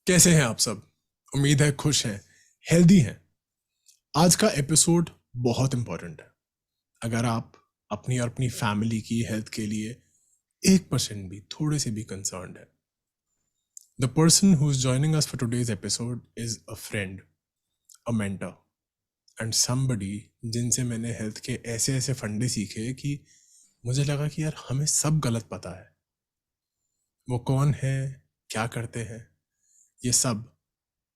कैसे हैं आप सब? उम्मीद है खुश हैं, हेल्दी हैं। आज का एपिसोड बहुत इंपॉर्टेंट है। अगर आप अपनी और अपनी फैमिली की हेल्थ के लिए 1% भी, थोड़े से भी कंसर्न्ड है, the person who is joining us for today's episode is a friend, a mentor and somebody जिनसे मैंने हेल्थ के ऐसे ऐसे फंडे सीखे कि मुझे लगा कि यार हमें सब गलत पता है। वो कौन है, क्या करते हैं, ये सब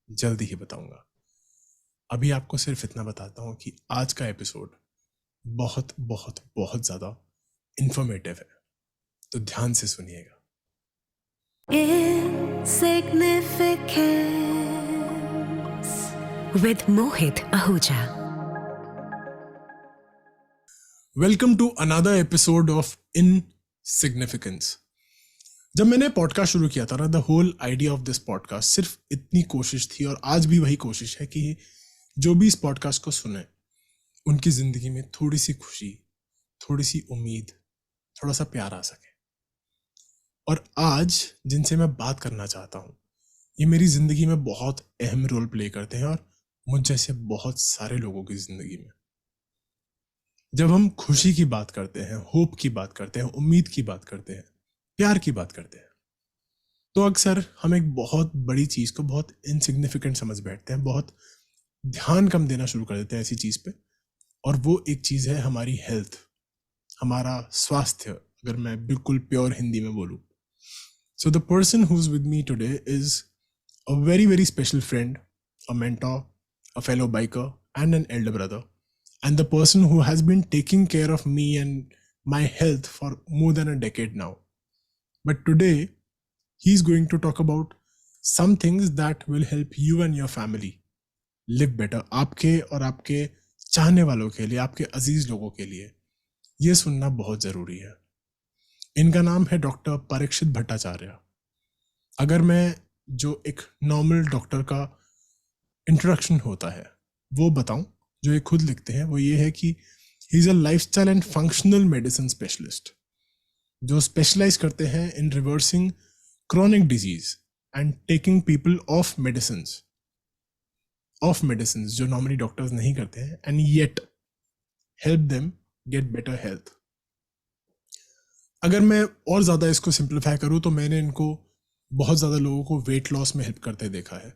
जल्दी ही बताऊंगा। अभी आपको सिर्फ इतना बताता हूँ कि आज का एपिसोड बहुत बहुत बहुत ज़्यादा इंफॉर्मेटिव है, तो ध्यान से सुनिएगा। Insignificance with Mohit Ahuja. Welcome to another episode of insignificance. जब मैंने पॉडकास्ट शुरू किया था ना, the whole idea of this podcast सिर्फ इतनी कोशिश थी, और आज भी वही कोशिश है कि जो भी इस पॉडकास्ट को सुने उनकी ज़िंदगी में थोड़ी सी खुशी, थोड़ी सी उम्मीद, थोड़ा सा प्यार आ सके। और आज जिनसे मैं बात करना चाहता हूँ, ये मेरी ज़िंदगी में बहुत अहम रोल प्ले करते हैं, और मुझ जैसे बहुत सारे लोगों की ज़िंदगी में। जब हम खुशी की बात करते हैं, होप की बात करते हैं, उम्मीद की बात करते हैं, प्यार की बात करते हैं, तो अक्सर हम एक बहुत बड़ी चीज़ को बहुत इनसिग्निफिकेंट समझ बैठते हैं, बहुत ध्यान कम देना शुरू कर देते हैं ऐसी चीज़ पे। और वो एक चीज़ है हमारी हेल्थ, हमारा स्वास्थ्य, अगर मैं बिल्कुल प्योर हिंदी में बोलूँ। So the person who's with me today is a very, very special friend, a mentor, a fellow biker, and an elder brother. And the person who has been taking care of me and my health for more than a decade now. But today, he's going to talk about some things that will help you and your family live better. आपके और आपके चाहने वालों के लिए, आपके अजीज लोगों के लिए ये सुनना बहुत ज़रूरी है। इनका नाम है डॉक्टर परीक्षित भट्टाचार्य। अगर मैं जो एक नॉर्मल डॉक्टर का इंट्रोडक्शन होता है वो बताऊं, जो ये खुद लिखते हैं, वो ये है कि he is a lifestyle and functional medicine specialist, जो स्पेशलाइज करते हैं in reversing chronic disease and taking people of medicine जो नॉर्मली डॉक्टर्स नहीं करते हैं, and yet help them get better health. अगर मैं और ज़्यादा इसको सिंप्लीफाई करूँ तो मैंने इनको बहुत ज़्यादा लोगों को वेट लॉस में हेल्प करते देखा है।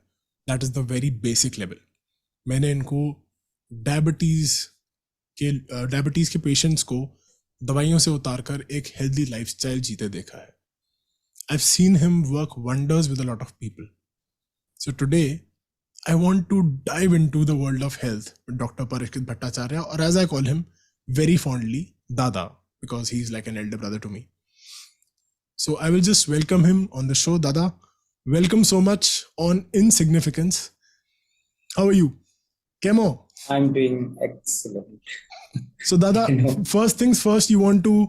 That is the very basic level. मैंने इनको डायबिटीज़ के पेशेंट्स को दवाइयों से उतार कर एक हेल्दी लाइफस्टाइल जीते देखा है। I've seen him work wonders with a lot of people. So today, I want to dive into the world of health with Dr. Parikshit Bhattacharya, or as I call him very fondly, Dada, because he's like an elder brother to me. So I will just welcome him on the show. Dada, welcome so much on Insignificance. How are you? Kemo? I'm doing excellent. So Dada, first things first, you want to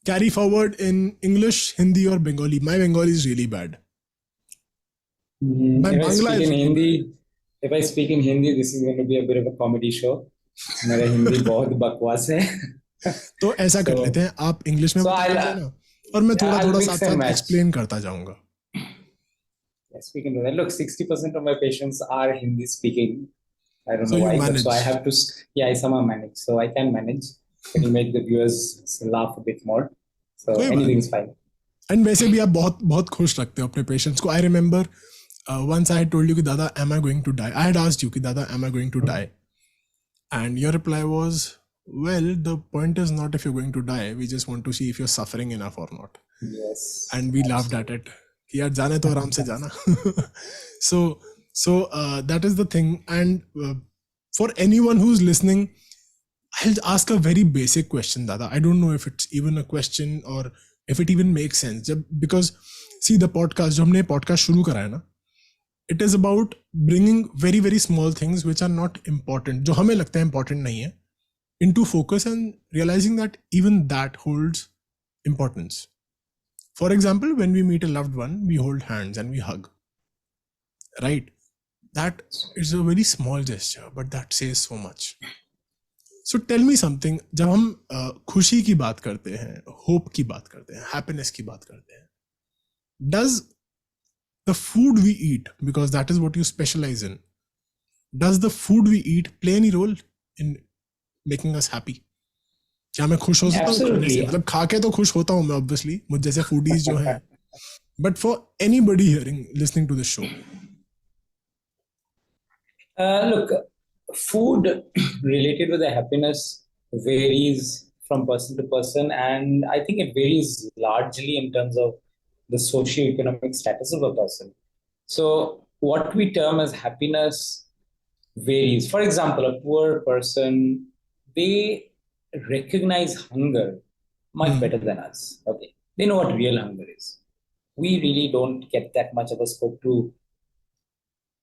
carry forward in English, Hindi or Bengali? My Bengali is really bad. My Bangla is really bad. If I speak in Hindi, this is going to be a bit of a comedy show. मेरा हिंदी बहुत बकवास है। तो ऐसा कर लेते हैं, आप इंग्लिश में बता दीजिए ना, और मैं थोड़ा साथ एक्सप्लेन करता जाऊंगा। Yes, we can do that. Look, 60% of my patients are Hindi speaking. I don't know why, but so I have to. Yeah, I somehow manage. So I can manage. Can you make the viewers laugh a bit more? So anything is fine. And वैसे भी आप बहुत बहुत खुश रखते हो अपने patients को। I remember once I had told you कि दादा, am I going to die? I had asked you कि दादा, am I going to die? And your reply was, well, the point is not if you're going to die. We just want to see if you're suffering enough or not. Yes. And we laughed at it. कि यार जाने तो आराम से जाना। So that is the thing. And for anyone who's listening, I'll ask a very basic question, Dada. I don't know if it's even a question or if it even makes sense. Because see, the podcast, जो हमने podcast शुरू करा है ना, it is about bringing very, very small things which are not important, जो हमें लगता है important नहीं है, into focus and realizing that even that holds importance. For example, when we meet a loved one, we hold hands and we hug. Right? That is a very small gesture, but that says so much. So tell me something, जब हम खुशी की बात करते हैं, hope की बात करते हैं, हैप्पीनेस की बात करते हैं, does the food we eat, because that is what you specialize in, does the food we eat play any role in making us happy? क्या मैं खुश हो सकता हूँ खाने से? मतलब खा के तो खुश होता हूँ मैं, obviously, मुझ जैसे foodies जो हैं. But for anybody listening to this show. Look, food related to the happiness varies from person to person, and I think it varies largely in terms of the socio-economic status of a person. So what we term as happiness varies. For example, a poor person, they recognize hunger much better than us. Okay, they know what real hunger is. We really don't get that much of a scope to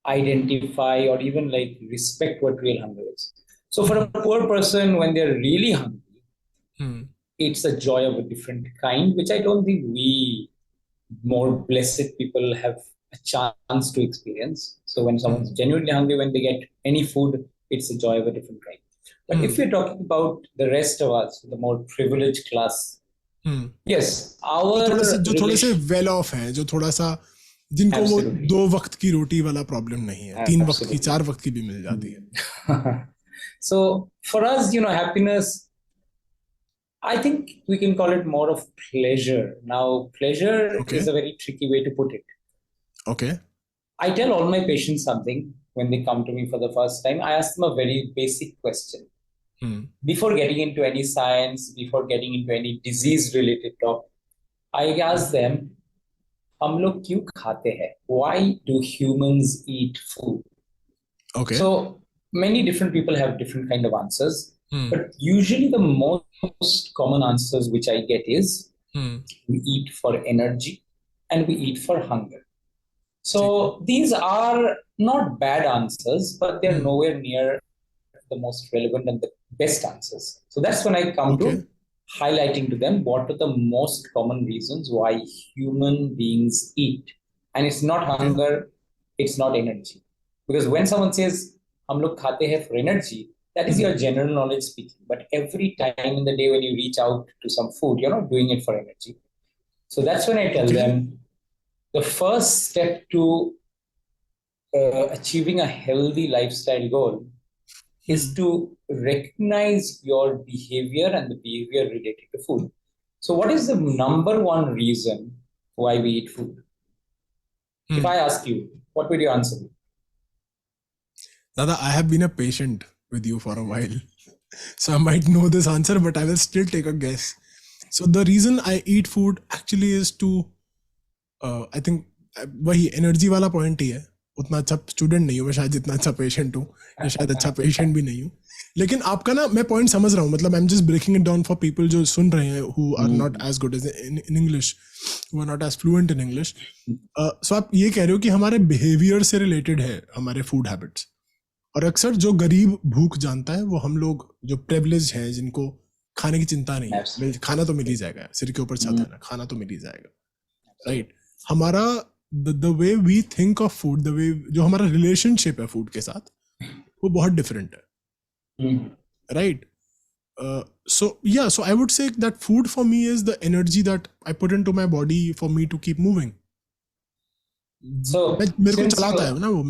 identify or even like respect what real hunger is. So for a poor person, when they're really hungry, it's a joy of a different kind, which I don't think we more blessed people have a chance to experience. So when someone's genuinely hungry, when they get any food, it's a joy of a different kind. But if we're talking about the rest of us, the more privileged class, yes, our जो थोड़े से well off हैं, जो थोड़ा सा जिनको वो 2 वक्त की रोटी वाला प्रॉब्लम नहीं है, 3 वक्त की, 4 वक्त की भी मिल जाती है. So for us, happiness, I think we can call it more of pleasure. Now, pleasure is a very tricky way to put it. Okay. I tell all my patients something when they come to me for the first time. I ask them a very basic question. Before getting into any science, before getting into any disease-related talk, I ask them, हम लोग क्यों खाते हैं? Why do humans eat food? Okay. So many different people have different kind of answers, but usually the most common answers which I get is we eat for energy and we eat for hunger. So these are not bad answers, but they're nowhere near the most relevant and the best answers. So that's when I come to highlighting to them what are the most common reasons why human beings eat. And it's not hunger, it's not energy. Because when someone says, hum log khate hai for energy, that is your general knowledge speaking. But every time in the day when you reach out to some food, you're not doing it for energy. So that's when I tell them, the first step to achieving a healthy lifestyle goal is to recognize your behavior and the behavior related to food. So what is the number one reason why we eat food? If I ask you, what would you answer me? Dada, I have been a patient with you for a while. So I might know this answer, but I will still take a guess. So the reason I eat food actually is to, I think, वही energy वाला point ही है. उतना अच्छा student नहीं हूँ मैं शायद जितना अच्छा पेशेंट हूँ, या शायद अच्छा पेशेंट भी नहीं हूँ. लेकिन आपका ना मैं पॉइंट समझ रहा हूँ. मतलब I am just breaking it down for people जो सुन रहे हैं who are not as good as in English, who are not as fluent in English. So आप ये कह रहे हो कि हमारे बिहेवियर से रिलेटेड है हमारे फूड हैबिट्स. और अक्सर जो गरीब भूख जानता है वो हम लोग जो प्रिविलेज हैं, जिनको खाने की चिंता नहीं है, खाना तो मिल ही जाएगा, सिर के ऊपर छत है ना, खाना तो मिल ही जाएगा, राइट. हमारा the way we think of food, the way जो हमारा relationship है food के साथ, वो बहुत different है, right? So yeah, so I would say that food for me is the energy that I put into my body for me to keep moving. So मेरे को चलाता है ना वो,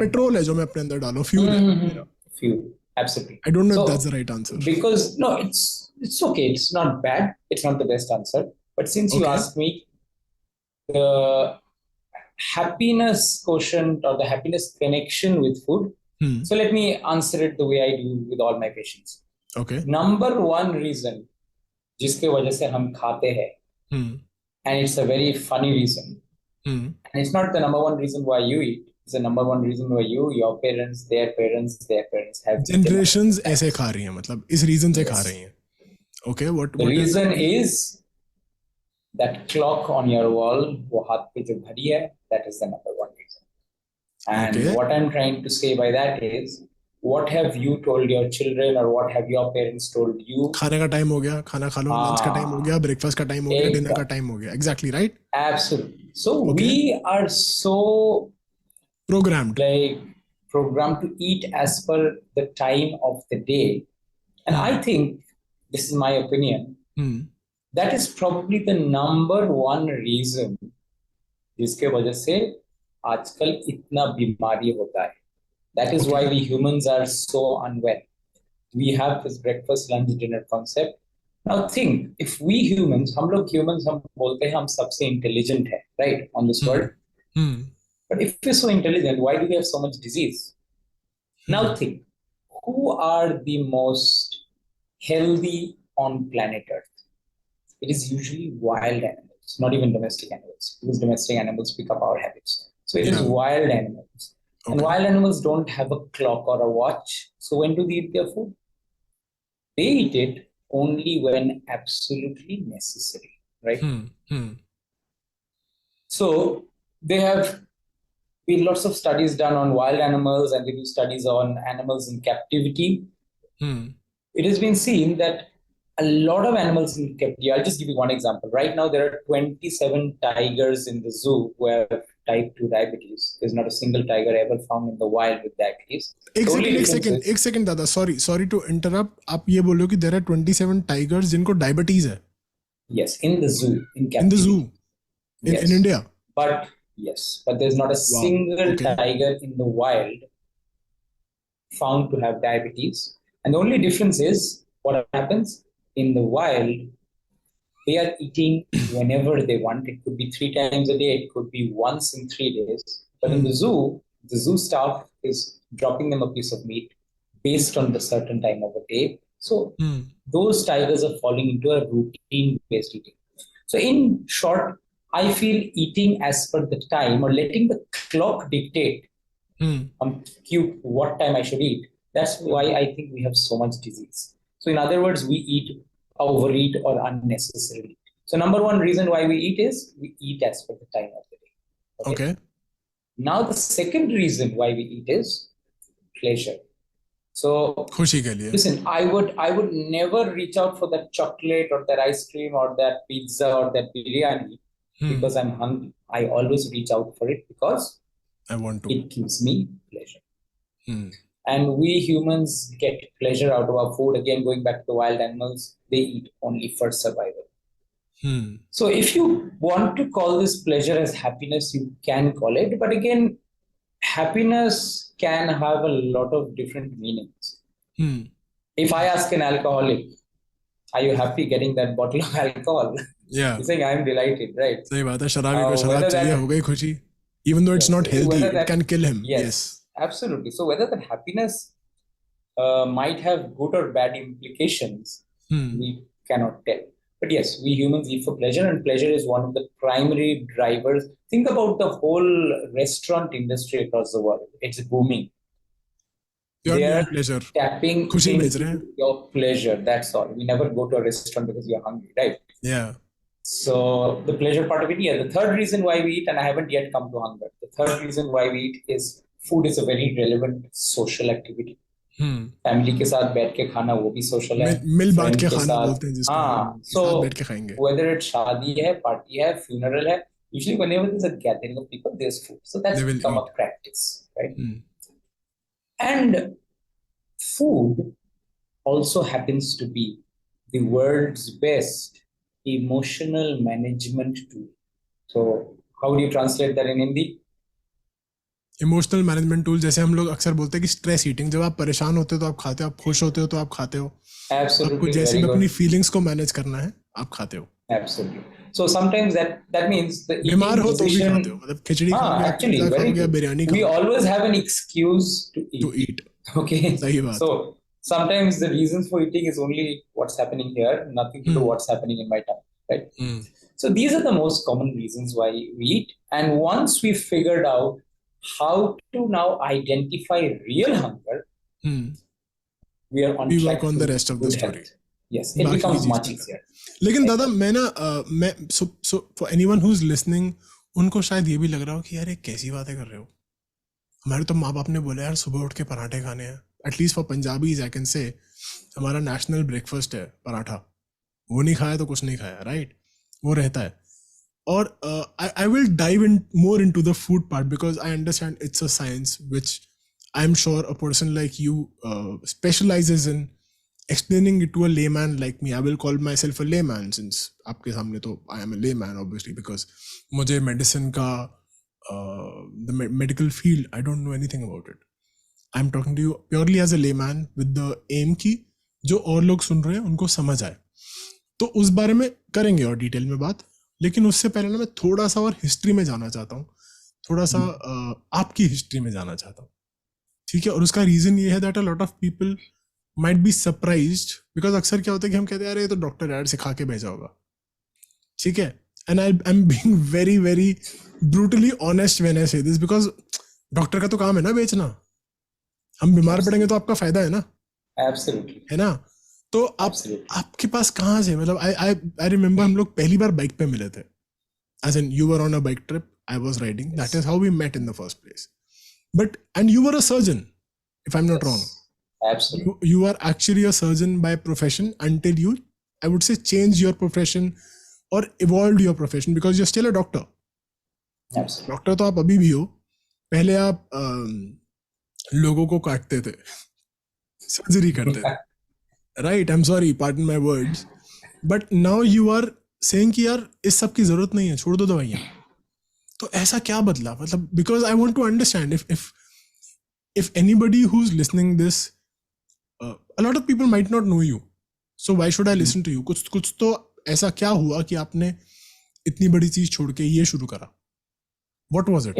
पेट्रोल है जो मैं अपने अंदर डालूं, फ्यूल है. Fuel, absolutely. I don't know if that's the right answer. Because no, it's okay. It's not bad. It's not the best answer. But since you asked me, the happiness quotient or the happiness connection with food. So let me answer it the way I do with all my patients. Okay. Number one reason जिसके वजह से हम खाते हैं, and it's a very funny reason. And it's not the number one reason why you eat. It's the number one reason why you, your parents, their parents have generations ऐसे खा रही हैं, मतलब इस reason से खा रही हैं. Okay, what the reason is that clock on your wall, वो हाथ पे जो घड़ी है, that is the number one reason. And what I'm trying to say by that is, what have you told your children or what have your parents told you? खाने का time हो गया, खाना खा लो, लंच का टाइम हो गया, breakfast का टाइम हो गया, डिनर का टाइम हो गया. Exactly, right? Absolutely. So we are so programmed to eat as per the time of the day. And I think, this is my opinion, that is probably the number one reason जिसके वजह से आजकल इतना बीमारी होता है. That is why Okay. we humans are so unwell. We have this breakfast, lunch, dinner concept. Now think, if we humans, हम लोग humans हम बोलते हैं हम सबसे intelligent है, right, on this world. But if we're so intelligent, why do we have so much disease? Now think, who are the most healthy on planet Earth? It is usually wild animals, not even domestic animals, because domestic animals pick up our habits. So it is wild animals. Okay. And wild animals don't have a clock or a watch. So when do they eat their food? They eat it only when absolutely necessary, right? So there have been lots of studies done on wild animals, and they do studies on animals in captivity. It has been seen that a lot of animals in captivity. I'll just give you one example. Right now, there are 27 tigers in the zoo who have type 2 diabetes. There's not a single tiger ever found in the wild with diabetes. एक second दादा, sorry to interrupt. आप ये बोल रहे हो कि there are 27 tigers जिनको diabetes है? Yes, in the zoo, in captivity. In the zoo, in India. But there's not a single tiger in the wild found to have diabetes. And the only difference is what happens in the wild. They are eating whenever they want. It could be 3 times a day. It could be once in 3 days. But in the zoo staff is dropping them a piece of meat based on the certain time of the day. So those tigers are falling into a routine-based eating. So in short, I feel eating as per the time or letting the clock dictate what time I should eat. That's why I think we have so much disease. So in other words, we overeat or unnecessarily. So number one reason why we eat is we eat as per the time of the day. Okay. Now the second reason why we eat is pleasure. So listen, I would never reach out for that chocolate or that ice cream or that pizza or that biryani because I'm hungry. I always reach out for it because I want to. It gives me pleasure. And we humans get pleasure out of our food. Again, going back to the wild animals, they eat only for survival. So if you want to call this pleasure as happiness, you can call it. But again, happiness can have a lot of different meanings. If I ask an alcoholic, are you happy getting that bottle of alcohol? Yeah. He's saying, I'm delighted, right? सही बात है, शराबी को शराब चाहिए, हो गई खुशी. Even though it's not healthy, it can kill him. Yes. Absolutely. So whether that happiness might have good or bad implications, we cannot tell. But yes, we humans eat for pleasure, and pleasure is one of the primary drivers. Think about the whole restaurant industry across the world. It's booming. They are pleasure. Tapping into your pleasure. That's all. We never go to a restaurant because you're hungry, right? Yeah. So the pleasure part of it, yeah. The third reason why we eat, and I haven't yet come to hunger. The third reason why we eat is food is a very relevant social activity. Family के साथ बैठ के खाना वो भी social है. मिल बांट के खाना बोलते हैं जिसको. So whether it's शादी है, party है, funeral है, usually whenever there's a gathering of people, there's food. So that's become a practice, right? And food also happens to be the world's best emotional management tool. So how do you translate that in Hindi? Emotional management tool, जैसे हम लोग अक्सर बोलते हैं कि stress eating, जब आप परेशान होते हो तो आप खाते हो, आप खुश होते हो तो आप खाते हो. आपको जैसे भी अपनी फीलिंग्स को मैनेज करना है, आप खाते हो. Absolutely. So sometimes that means the बीमार हो तो भी खाते हो, मतलब खिचड़ी खाओगे, बिरयानी खाओगे. We always have an excuse to eat. Okay. सही बात. So sometimes the reasons for eating is only what's happening here, nothing to do what's happening in my tummy, right? So these are the most common reasons why we eat. And once we figured out how to now identify real hunger, we are on track. We work on the rest of the story. Yes, it becomes much easier. लेकिन दादा मैं so for anyone who's listening, उनको शायद ये भी लग रहा हो कि यार ये कैसी बातें कर रहे हो. हमारे तो माँ बाप ने बोला यार सुबह उठ के पराठे खाने हैं. At least for Punjabis I can say हमारा national breakfast है पराठा. वो नहीं खाया तो कुछ नहीं खाया, right? वो रहता है. Or I will dive more into the food part because I understand it's a science which I'm sure a person like you specializes in explaining it to a layman like me. I will call myself a layman since आपके सामने तो I am a layman obviously because मुझे medicine का the medical field I don't know anything about it. I'm talking to you purely as a layman with the aim कि जो और लोग सुन रहे हैं उनको समझ आए. तो उस बारे में करेंगे और डिटेल में बात, लेकिन उससे पहले ना मैं थोड़ा सा और हिस्ट्री में जाना चाहता हूँ, थोड़ा सा आपकी हिस्ट्री में जाना चाहता हूँ. ठीक है. और उसका रीजन ये है that a lot of people might be surprised because अक्सर क्या होता है कि हम कहते हैं अरे ये तो डॉक्टर यार सिखा के भेजा होगा. ठीक है. And I am being very very brutally honest when I से दिस बिकॉज डॉक्टर का तो काम है ना बेचना. हम बीमार पड़ेंगे तो आपका फायदा है ना. एब्सोल्युटली. है ना. तो आपके पास कहाँ से मतलब आई रिमेम्बर हम लोग पहली बार बाइक पे मिले थे. As in you were on a bike trip, I was riding, that is how we met in the first place. But and you were a surgeon if I'm not wrong. Absolutely. You are actually a surgeon by profession until you, I would say, change your profession or evolved your profession because you're still a doctor. Absolutely. Doctor तो आप अभी भी हो. पहले आप लोगों को काटते थे, सर्जरी करते थे. Right, I'm sorry, pardon my words. But now you are saying कि यार इस सब की जरूरत नहीं है, छोड़ दो दवाइयाँ. तो ऐसा क्या बदला मतलब because I want to understand if anybody who's listening this, a lot of people might not know you, so why should I listen to you? कुछ तो ऐसा क्या हुआ कि आपने इतनी बड़ी चीज छोड़ के ये शुरू करा? What was it?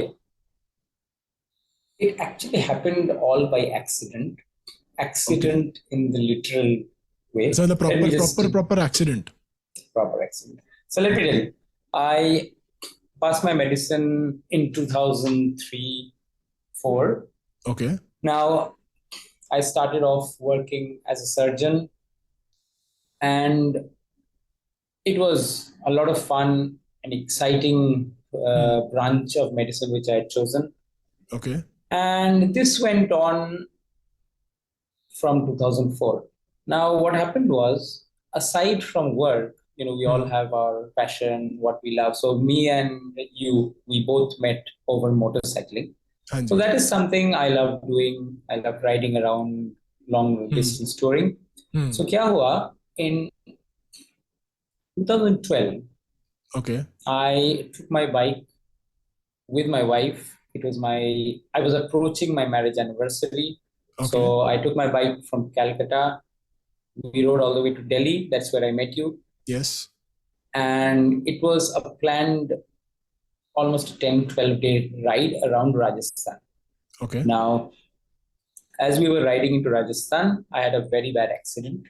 It actually happened all by accident. Accident in the literal way. So the proper accident. Proper accident. So let me tell you, I passed my medicine in 2003-4. Okay. Now, I started off working as a surgeon, and it was a lot of fun and exciting branch of medicine which I had chosen. Okay. And this went on from 2004. Now, what happened was, aside from work, we all have our passion, what we love. So me and you, we both met over motorcycling. So that is something I love doing. I love riding around long distance touring. So kya hua in 2012? Okay. I took my bike with my wife. I was approaching my marriage anniversary. Okay. So I took my bike from Calcutta. We rode all the way to Delhi. That's where I met you. Yes. And it was a planned almost 10-12 day ride around Rajasthan. Okay. Now, as we were riding into Rajasthan, I had a very bad accident.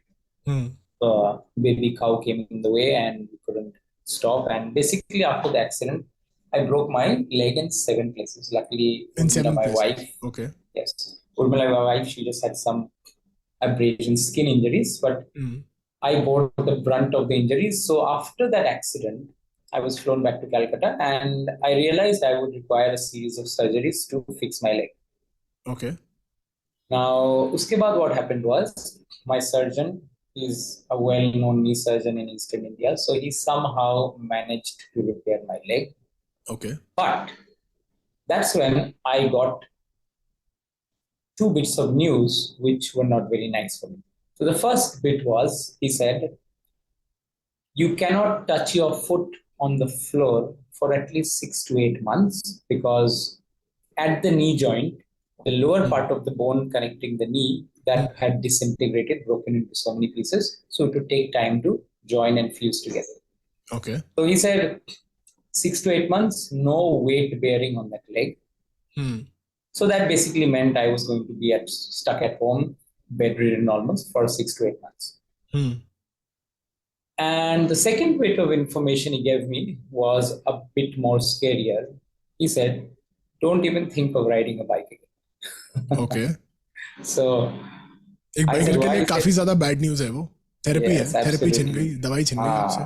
Baby cow came in the way and we couldn't stop. And basically after the accident, I broke my leg in 7 places. Luckily, Urmila, my wife. Okay. Yes. Urmila, my wife, she just had some abrasions, skin injuries, but I bore the brunt of the injuries. So after that accident, I was flown back to Calcutta and I realized I would require a series of surgeries to fix my leg. Okay. Now, uske baad what happened was, my surgeon is a well-known knee surgeon in Eastern India. So he somehow managed to repair my leg. Okay. But that's when I got 2 bits of news which were not very nice for me. So the first bit was, he said, you cannot touch your foot on the floor for at least 6 to 8 months because at the knee joint, the lower part of the bone connecting the knee that had disintegrated, broken into so many pieces. So it would take time to join and fuse together. Okay. So he said 6 to 8 months, no weight bearing on that leg. So that basically meant I was going to be stuck at home, bedridden almost for 6 to 8 months. And the second bit of information he gave me was a bit more scarier. He said, don't even think of riding a bike again. Okay. So एक biker के लिए काफी ज्यादा bad news है वो. Therapy है, therapy छिन गई, दवाई छिन गई आपसे.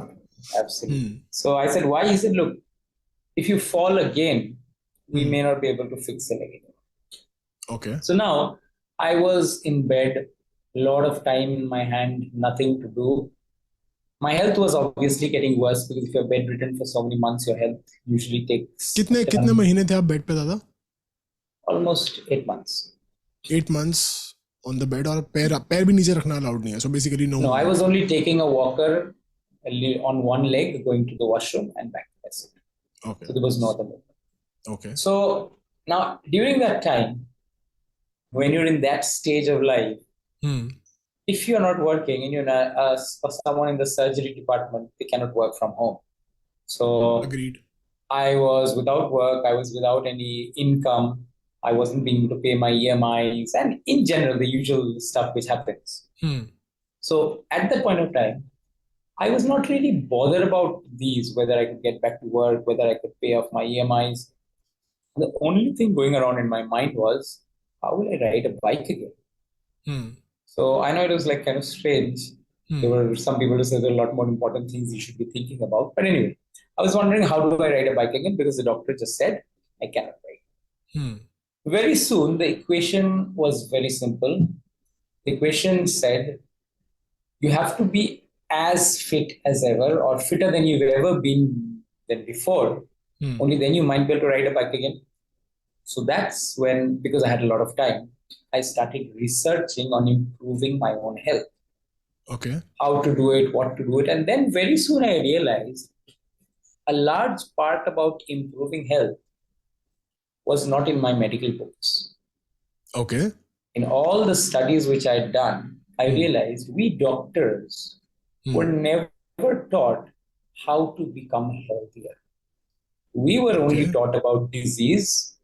Absolutely. So I said, why? He said, look, if you fall again, we may not be able to fix it again. Okay. So now I was in bed, a lot of time in my hand, nothing to do. My health was obviously getting worse because if you're bedridden for so many months, your health usually takes. कितने महीने थे आप bed पे दादा? Almost 8 months. 8 months. on the bed, और पैर भी नीचे रखना allowed नहीं है. So basically no. No, I was only taking a walker on one leg, going to the washroom and back. That's it. Okay. So there was no other movement. Okay. So now during that time, when you're in that stage of life, if you're not working and you're not, for someone in the surgery department, they cannot work from home. So agreed. I was without work. I was without any income. I wasn't being able to pay my EMIs and in general, the usual stuff which happens. So at that point of time, I was not really bothered about these, whether I could get back to work, whether I could pay off my EMIs. The only thing going around in my mind was, how will I ride a bike again? So I know it was like kind of strange. There were some people who said there are a lot more important things you should be thinking about. But anyway, I was wondering, how do I ride a bike again? Because the doctor just said, I cannot ride. Very soon, the equation was very simple. The equation said, you have to be as fit as ever or fitter than you've ever been than before. Only then you might be able to ride a bike again. So that's when, because I had a lot of time, I started researching on improving my own health. Okay. How to do it, what to do it. And then very soon I realized a large part about improving health was not in my medical books. Okay. In all the studies which I had done, I realized we doctors were never taught how to become healthier. We were only taught about disease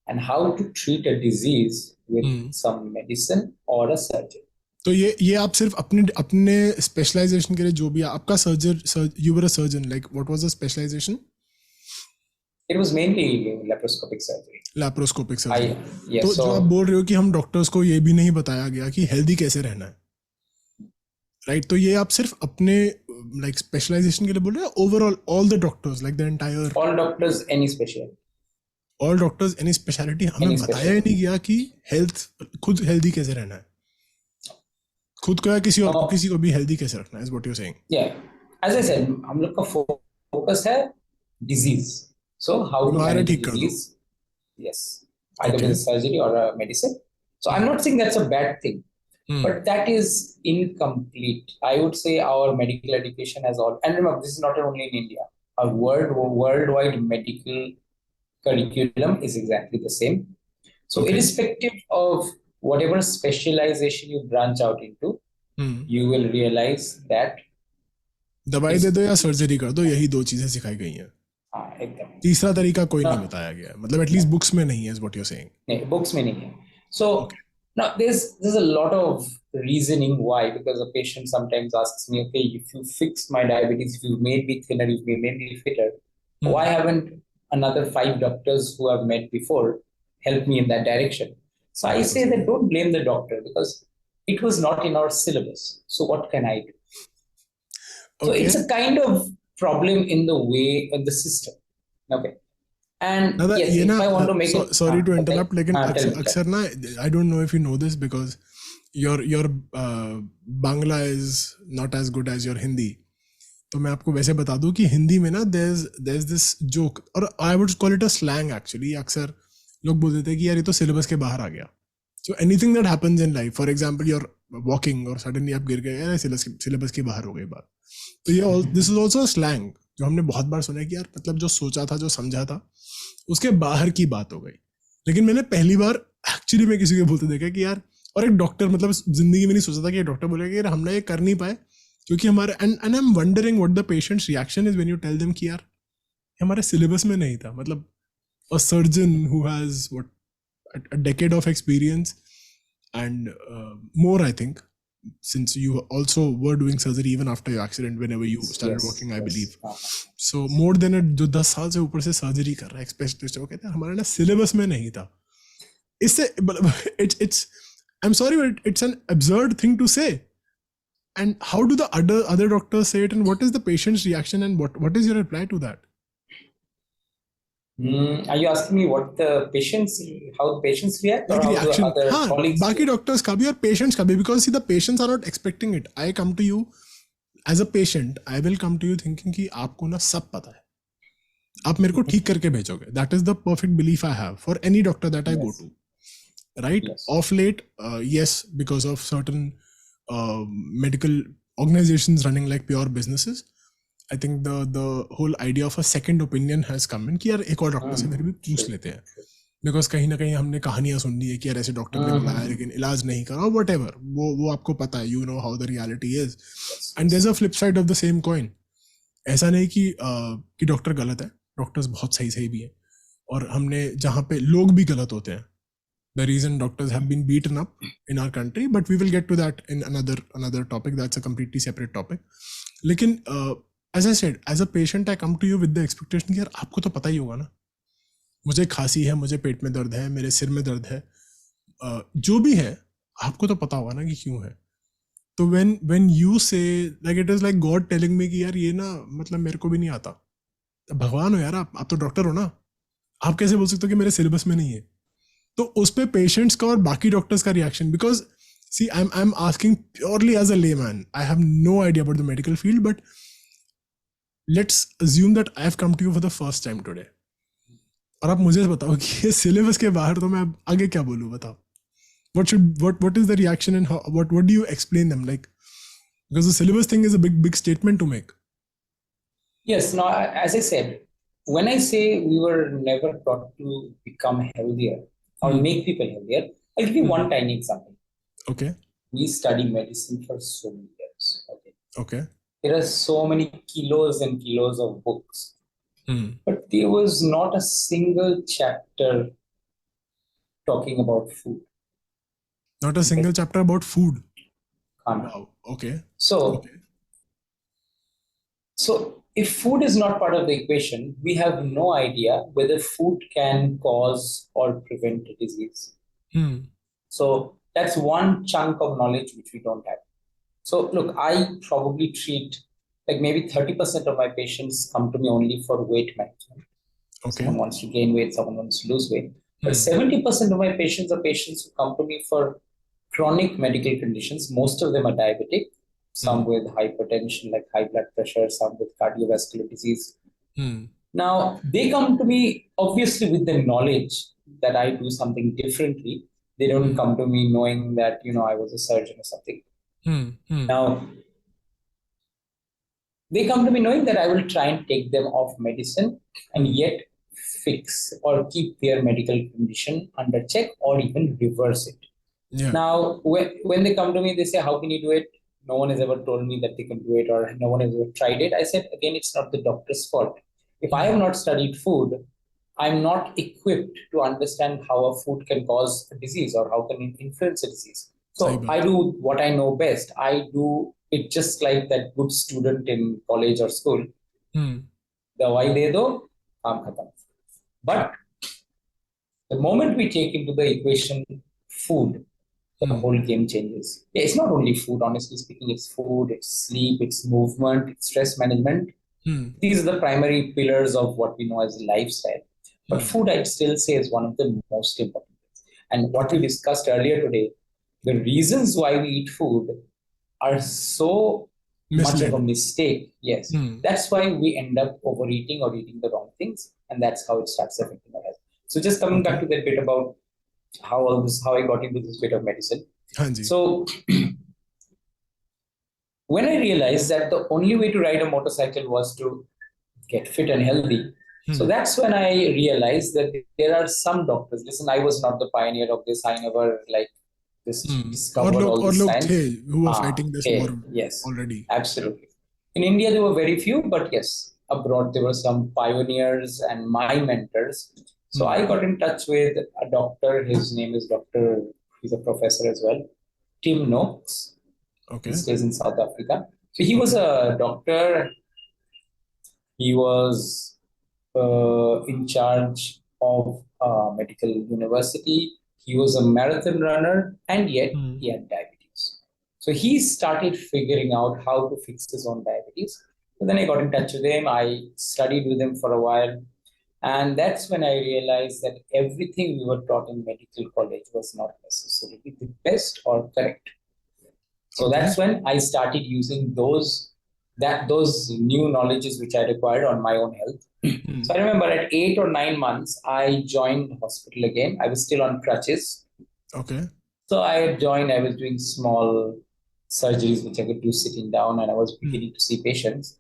and how to treat a disease with some medicine or a surgery. तो ये आप सिर्फ अपने specialisation के लिए जो भी आपका you were a surgeon, like what was the specialization? It was mainly laparoscopic surgery. Laparoscopic surgery. Yes, तो जो आप बोल रहे हो कि हम डॉक्टर्स को ये भी नहीं बताया गया कि हेल्दी कैसे रहना है, राइट? तो ये आप सिर्फ अपने like specialization के लिए बोल रहे हो, overall all the doctors, like the entire all doctors any specialty, हमें बताया ही नहीं गया कि हेल्थ खुद हेल्दी कैसे रहना है, खुद को या किसी और किसी को भी हेल्दी कैसे रखना है, is what you're saying? Yeah, as I said, हम लोग का focus है disease. So how to manage disease? Yes, either with a surgery or a medicine. So I'm not saying that's a bad thing, but that is incomplete. I would say our medical education has all, and remember, this is not only in India. Our worldwide medical curriculum is exactly the same. So irrespective of whatever specialization you branch out into, you will realize that दवाई दे दो या surgery कर दो, यही दो चीजें सिखाई गई हैं. एकदम तीसरा तरीका कोई नहीं बताया गया, मतलब एटलीस्ट बुक्स में नहीं है, is what you're saying? नहीं, बुक्स में नहीं है. So now there's a lot of reasoning why, because a patient sometimes asks me, okay, if you fixed my diabetes, if you made me thinner, if you made me fitter, why haven't another 5 doctors who I've met before helped me in that direction? So I say that don't blame the doctor, because it was not in our syllabus. So what can I do? So it's a kind of problem in the way of the system. Okay. And yes, if I want to make it... Sorry to interrupt, लेकिन अक्सर ना, I don't know if you know this, because your Bangla is not as good as your Hindi. तो मैं आपको वैसे बता दूं कि हिंदी में ना there's this joke, और I would call it a slang actually. अक्सर लोग बोल देते हैं कि यार ये तो सिलेबस के बाहर आ गया. So anything that happens in life, for example, you're walking और suddenly आप गिर गए, यार सिलेबस के बाहर हो गई बात. तो ये this is also a slang जो हमने बहुत बार सुना है कि यार मतलब जो सोचा था, जो समझा था, उसके बाहर की बात हो गई. लेकिन मैंने पहली बार एक्चुअली में किसी को बोलते देखा कि यार, और एक डॉक्टर, मतलब जिंदगी में नहीं सोचा था कि डॉक्टर बोलेगा कि यार हमने ये कर नहीं पाए क्योंकि हमारे, and I am wondering what the patient's reaction is when you tell them कि यार हमारे सिलेबस में नहीं था. मतलब a surgeon who has what a decade of experience and more, I think, since you also were doing surgery even after your accident whenever you started working, I believe. So more than जो 10 साल से ऊपर से surgery कर रहा है specialist, वो कहते हैं हमारे ना सिलेबस में नहीं था. इससे it's I'm sorry but it's an absurd thing to say. And how do the other doctors say it, and what is the patient's reaction, and what is your reply to that? Are you asking me how the patients react, like or reaction? how the other colleagues? बाकी doctors का भी और patients का भी, because see the patients are not expecting it. I come to you as a patient, I will come to you thinking कि आपको ना सब पता है, आप मेरे को ठीक करके भेजोगे. That is the perfect belief I have for any doctor that I go to. right? Yes. Of late, yes, because of certain medical organizations running like pure businesses, I think the whole idea of a second opinion has come in कि यार एक और doctor से फिर भी पूछ लेते हैं, बिकॉज कहीं ना कहीं हमने कहानियां सुन ली है कि यार ऐसे डॉक्टर ने बुलाया लेकिन इलाज नहीं करा, वट एवर, वो आपको पता है, you know how the reality is. And there is a flip side of the same coin. ऐसा नहीं कि डॉक्टर गलत है, डॉक्टर्स बहुत सही सही भी हैं, और हमने जहाँ पे लोग भी गलत होते हैं, the reason doctors have been beaten up in our country, but we will get to that in another topic. That's a completely separate topic. लेकिन as I said, as a patient I come to you with the expectation कि यार आपको तो पता ही होगा ना, मुझे खांसी है, मुझे पेट में दर्द है, मेरे सिर में दर्द है, जो भी है आपको तो पता होगा ना कि क्यों है. तो when you say like it is like God telling me कि यार ये ना मतलब मेरे को भी नहीं आता. भगवान हो यार, आप तो डॉक्टर हो ना, आप कैसे बोल सकते हो कि मेरे सिलेबस में नहीं है. तो उस पे पेशेंट्स का और बाकी डॉक्टर्स का reaction, because see I am asking purely as a layman, I have no idea about the medical field, but let's assume that I have come to you for the first time today, और आप मुझे बताओ कि ये syllabus के बाहर, तो मैं आगे क्या बोलूँ, बताओ. what is the reaction and what do you explain them, like, because the syllabus thing is a big statement to make. Yes, no, as I said, when I say we were never taught to become healthier or make people healthier, I'll give you one tiny example. Okay. We study medicine for so many years. Okay. There are so many kilos and kilos of books, but there was not a single chapter talking about food. Not a single chapter about food. Wow. Okay. So if food is not part of the equation, we have no idea whether food can cause or prevent a disease. So that's one chunk of knowledge which we don't have. So look, I probably treat like maybe 30% of my patients come to me only for weight management. Okay. Someone wants to gain weight, someone wants to lose weight. But 70% of my patients are patients who come to me for chronic medical conditions. Most of them are diabetic, some with hypertension, like high blood pressure, some with cardiovascular disease. Now, they come to me obviously with the knowledge that I do something differently. They don't come to me knowing that, I was a surgeon or something. Now, they come to me knowing that I will try and take them off medicine and yet fix or keep their medical condition under check or even reverse it. Yeah. Now, when they come to me, they say, how can you do it? No one has ever told me that they can do it, or no one has ever tried it. I said, again, it's not the doctor's fault. If I have not studied food, I'm not equipped to understand how a food can cause a disease or how can it influence a disease. So I do what I know best. I do it just like that good student in college or school. Dawai de do, kaam khatam. But the moment we take into the equation food, the whole game changes. Yeah, it's not only food, honestly speaking. It's food, it's sleep, it's movement, it's stress management. These are the primary pillars of what we know as lifestyle. But food, I'd still say, is one of the most important things. And what we discussed earlier today, the reasons why we eat food are so much of a mistake. Yes. That's why we end up overeating or eating the wrong things. And that's how it starts affecting our health. So just coming back to that bit about how I got into this bit of medicine. So when I realized that the only way to ride a motorcycle was to get fit and healthy, so that's when I realized that there are some doctors. Listen, I was not the pioneer of this. I never discovered all this science. Who are fighting this war already. Absolutely. In India, there were very few, but yes, abroad there were some pioneers and my mentors. So I got in touch with a doctor. His name is he's a professor as well, Tim Noakes. Okay. He stays in South Africa. So he was a doctor. He was in charge of a medical university. He was a marathon runner, and yet he had diabetes. So he started figuring out how to fix his own diabetes. So then I got in touch with him. I studied with him for a while. And that's when I realized that everything we were taught in medical college was not necessarily the best or correct. So that's when I started using those new knowledges which I required on my own health. So I remember at 8 or 9 months, I joined the hospital again. I was still on crutches. Okay. So I had joined, I was doing small surgeries, which I could do sitting down, and I was beginning to see patients.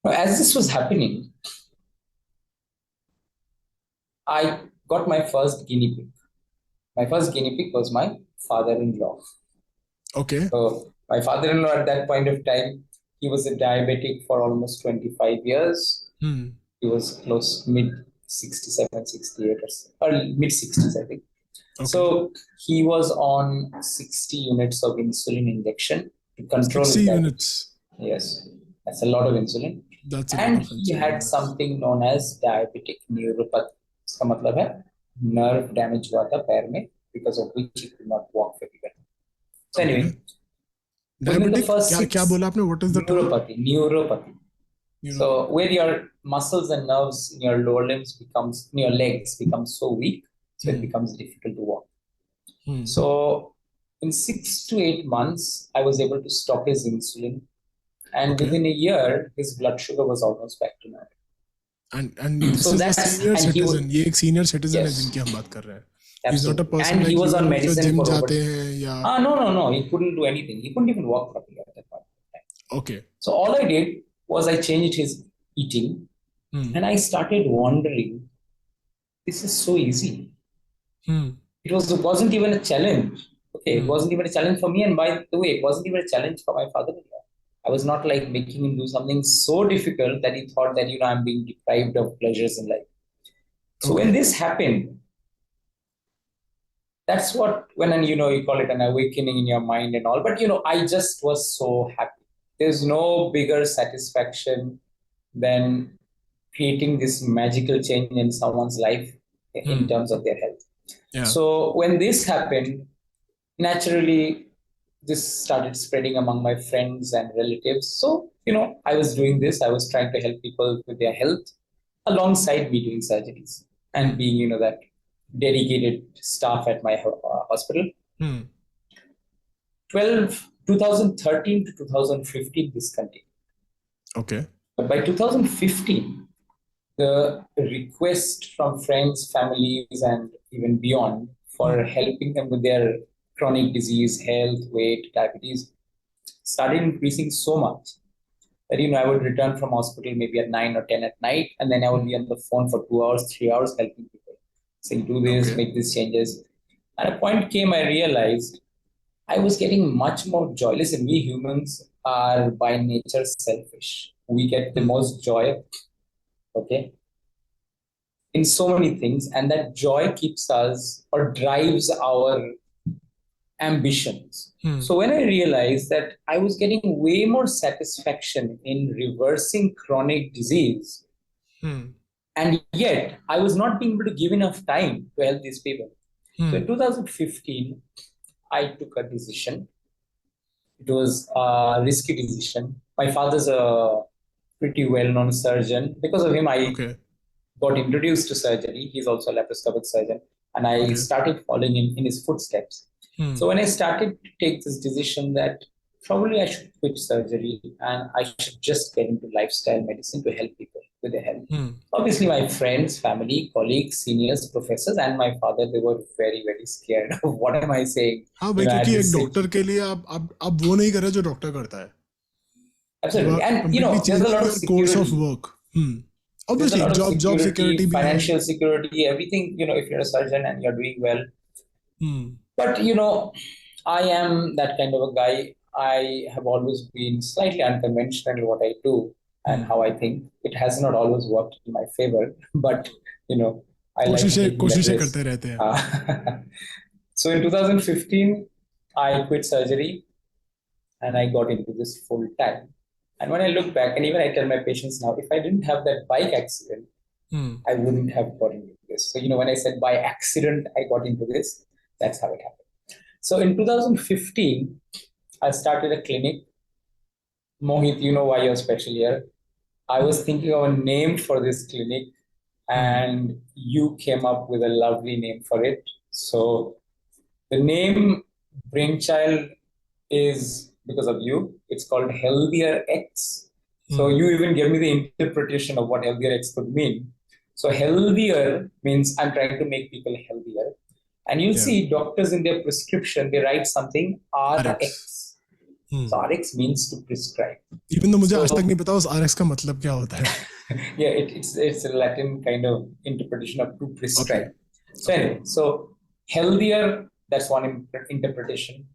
As this was happening, I got my first guinea pig. My first guinea pig was my father-in-law. Okay. So my father-in-law at that point of time, he was a diabetic for almost 25 years. He was close mid 67, 68 or mid 60s, I think. Okay. So he was on 60 units of insulin injection to control 60 his diabetes. units. Yes, that's a lot of insulin. That's a and lot of he insulin. had something known as diabetic neuropathy. इसका मतलब है nerve damage हुआ था पैर में, because of which he could not walk very well. So anyway, diabetic, क्या बोला आपने? What is the neuropathy? Neuropathy. So where your muscles and nerves in your lower limbs becomes, in your legs becomes so weak, so it becomes difficult to walk. So in 6 to 8 months, I was able to stop his insulin, and within a year, his blood sugar was almost back to normal. And this is a senior citizen. ये एक senior citizen है जिनकी हम बात कर रहे हैं. He's not a person and like he was on you medicine gym for जाते हैं या. No, he couldn't do anything. He couldn't even walk properly at that point. Okay. So all I did was I changed his eating, and I started wondering, this is so easy. It wasn't even a challenge. Okay, it wasn't even a challenge for me, and by the way, it wasn't even a challenge for my father-in-law. I was not like making him do something so difficult that he thought that, I'm being deprived of pleasures in life. So when this happened, that's what, you call it an awakening in your mind and all, but I just was so happy. There's no bigger satisfaction than creating this magical change in someone's life in terms of their health. Yeah. So when this happened, naturally, this started spreading among my friends and relatives. So, I was doing this. I was trying to help people with their health alongside me doing surgeries and being, that dedicated staff at my hospital. 2013 to 2015, this continued. Okay. But by 2015, the request from friends, families, and even beyond for helping them with their chronic disease, health, weight, diabetes started increasing so much that, I would return from hospital maybe at 9 or 10 at night, and then I would be on the phone for 2 hours, 3 hours helping people, saying, do this, make these changes. At a point came, I realized I was getting much more joy. Listen, we humans are by nature selfish. We get the most joy, in so many things, and that joy keeps us or drives our ambitions. So when I realized that I was getting way more satisfaction in reversing chronic disease, and yet I was not being able to give enough time to help these people. So in 2015, I took a decision. It was a risky decision. My father's a pretty well-known surgeon. Because of him, I got introduced to surgery. He's also a laparoscopic surgeon. And I started following in his footsteps. So when I started to take this decision that probably I should quit surgery and I should just get into lifestyle medicine to help people with their health. Obviously, my friends, family, colleagues, seniors, professors, and my father, they were very, very scared of what am I saying. हाँ भाई, क्योंकि एक doctor के लिए आप वो नहीं कर रहे जो डॉक्टर करता है. Absolutely, and there's a lot of security. Course of work. Obviously, job security, financial security, everything. If you're a surgeon and you're doing well. But I am that kind of a guy. I have always been slightly unconventional in what I do and how I think. It has not always worked in my favor, but I like कोशिशें करते रहते हैं. So in 2015, I quit surgery and I got into this full time. And when I look back, and even I tell my patients now, if I didn't have that bike accident, I wouldn't have got into this. So when I said by accident I got into this, that's how it happened. So in 2015, I started a clinic. Mohit, you know why you're special here. I was thinking of a name for this clinic, and you came up with a lovely name for it. So the name brainchild is because of you. It's called Healthier X. So you even gave me the interpretation of what Healthier X could mean. So healthier means I'm trying to make people healthier. And you'll Yeah. see doctors in their prescription, they write something RX. So RX means to prescribe. Even though मुझे आज तक नहीं पता उस RX का मतलब क्या होता है. Yeah, it's a Latin kind of interpretation of to prescribe. So anyway, so healthier, that's one interpretation.